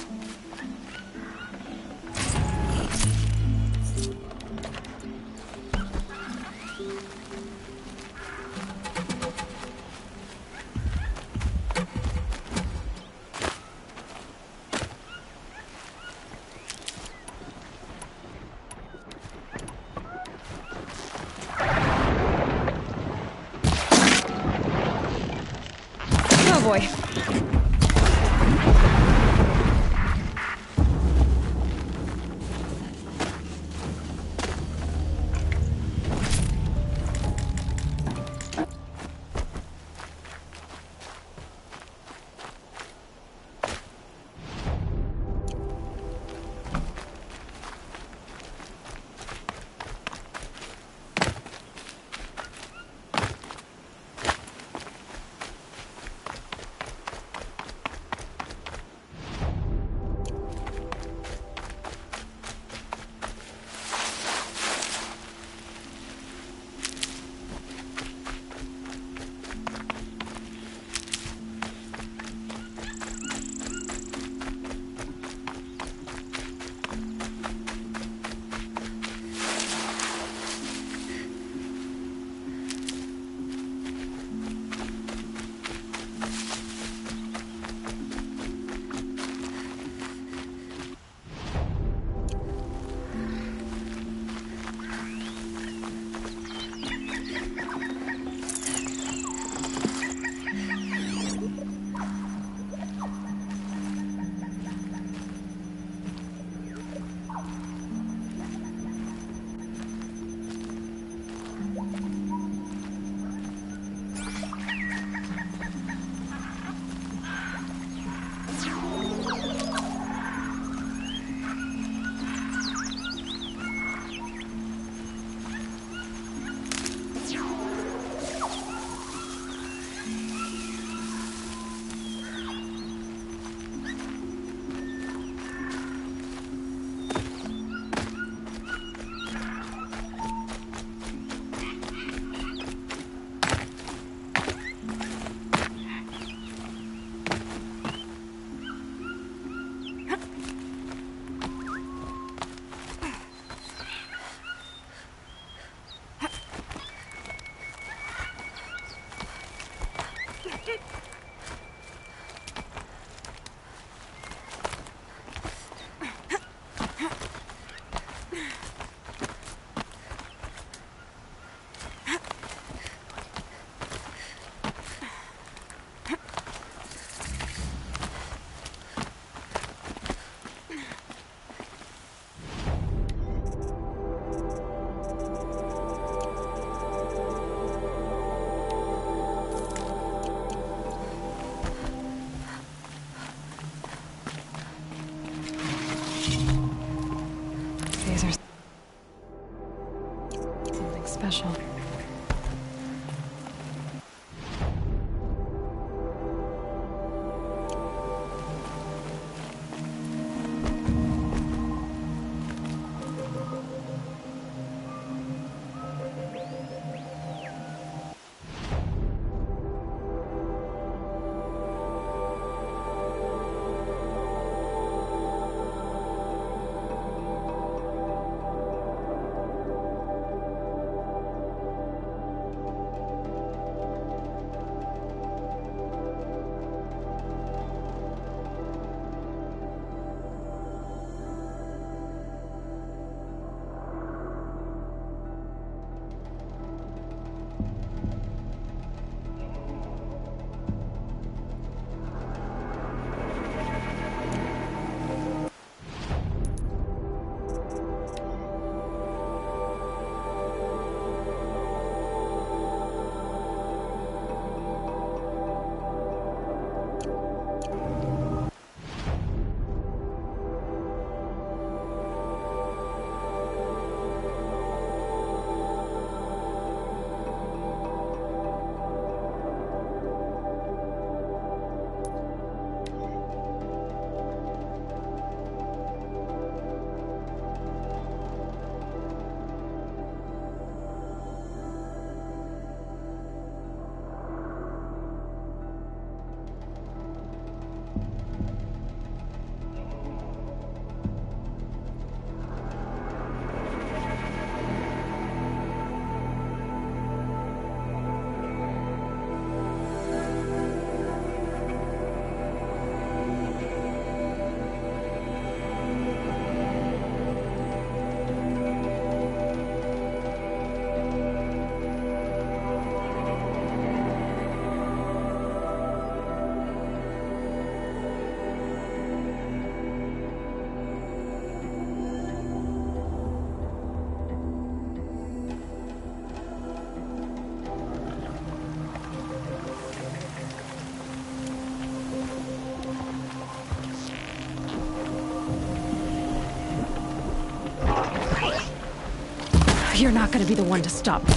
Oh boy. Something special. You're not gonna be the one to stop me.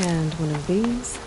And one of these.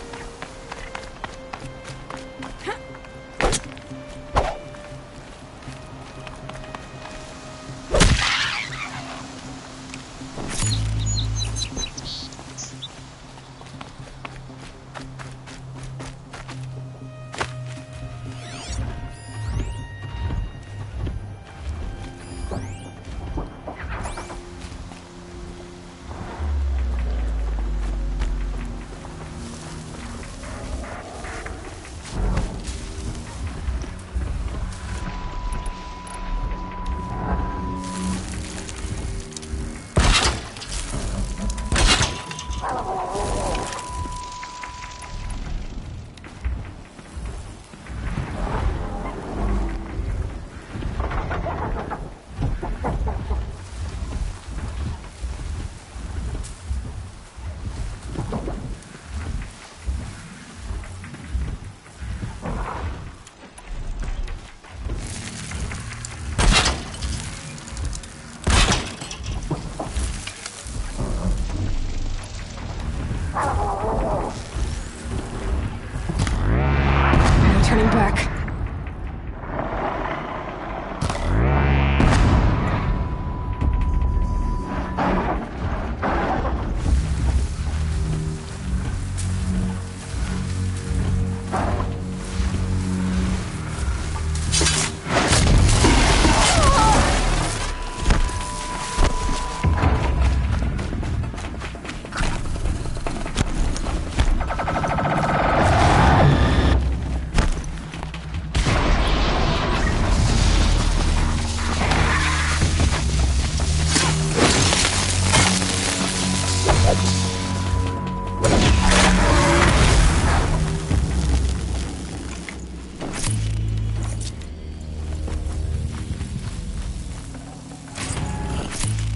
Turning back.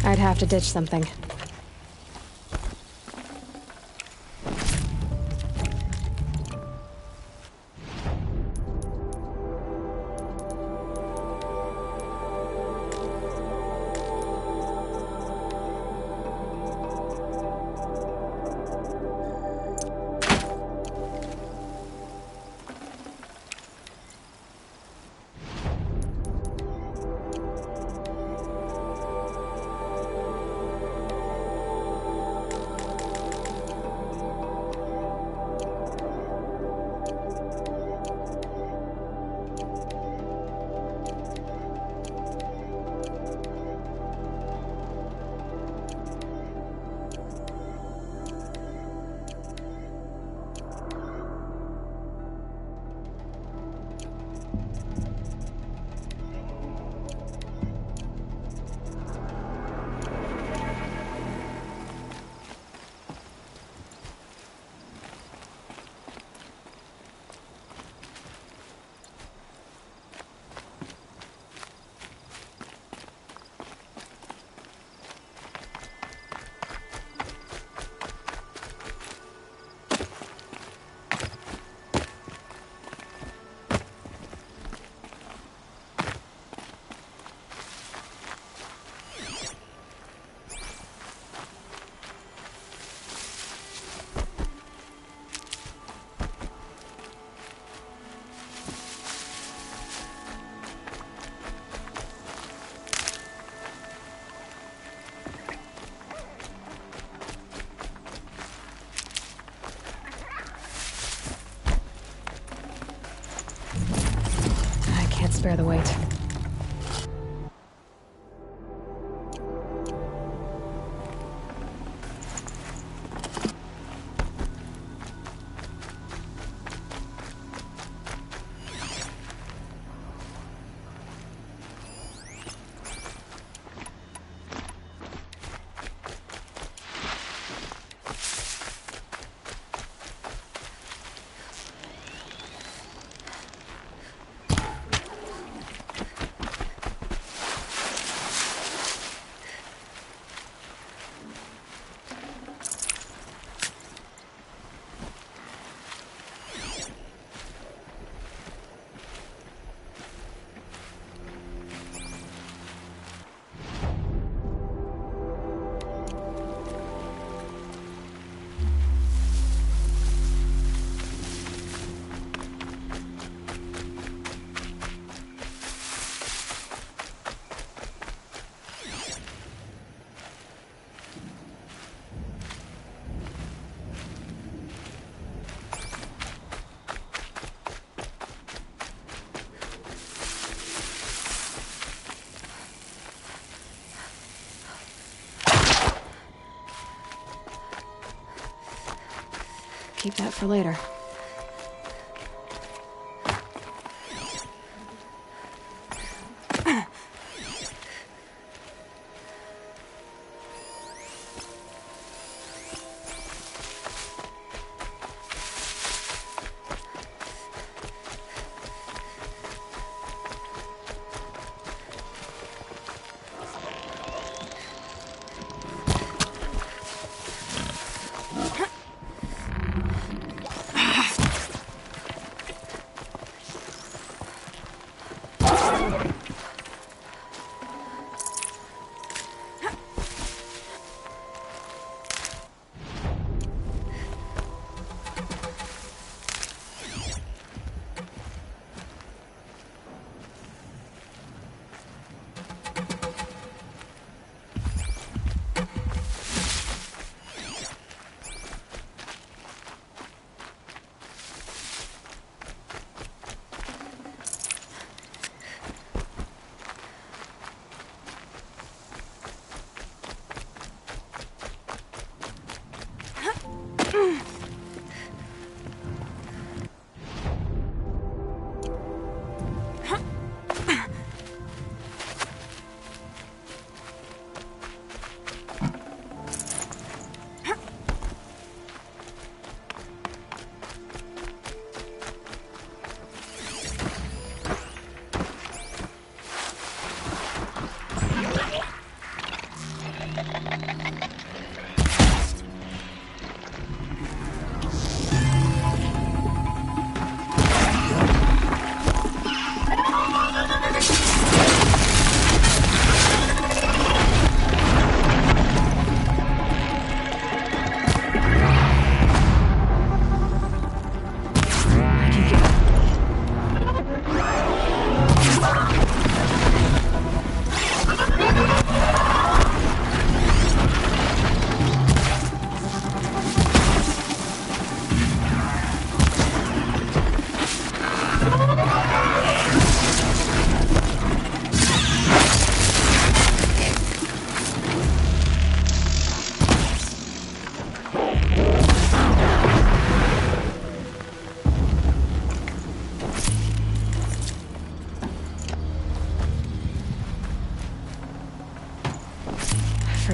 I'd have to ditch something. Spare the weight. keep that for later.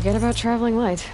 Forget about traveling light.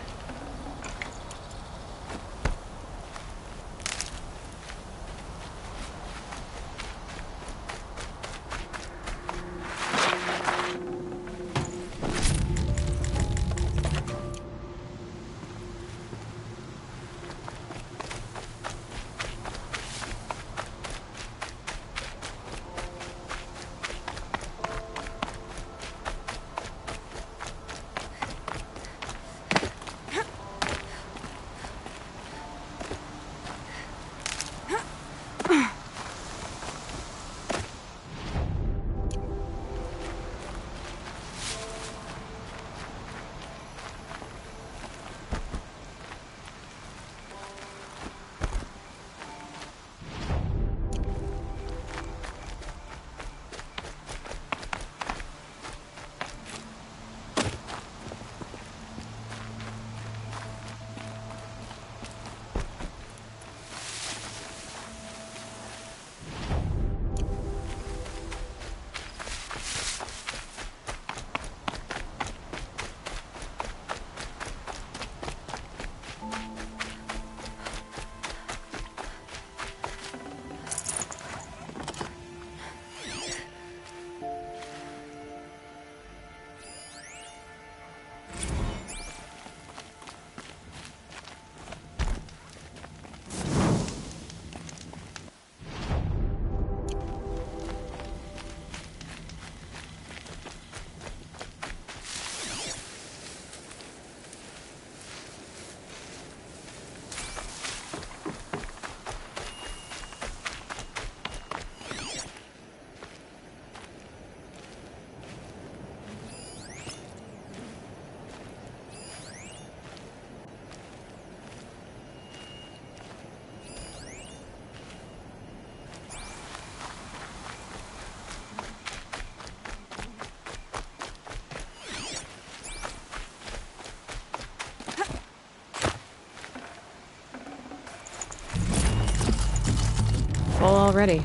already.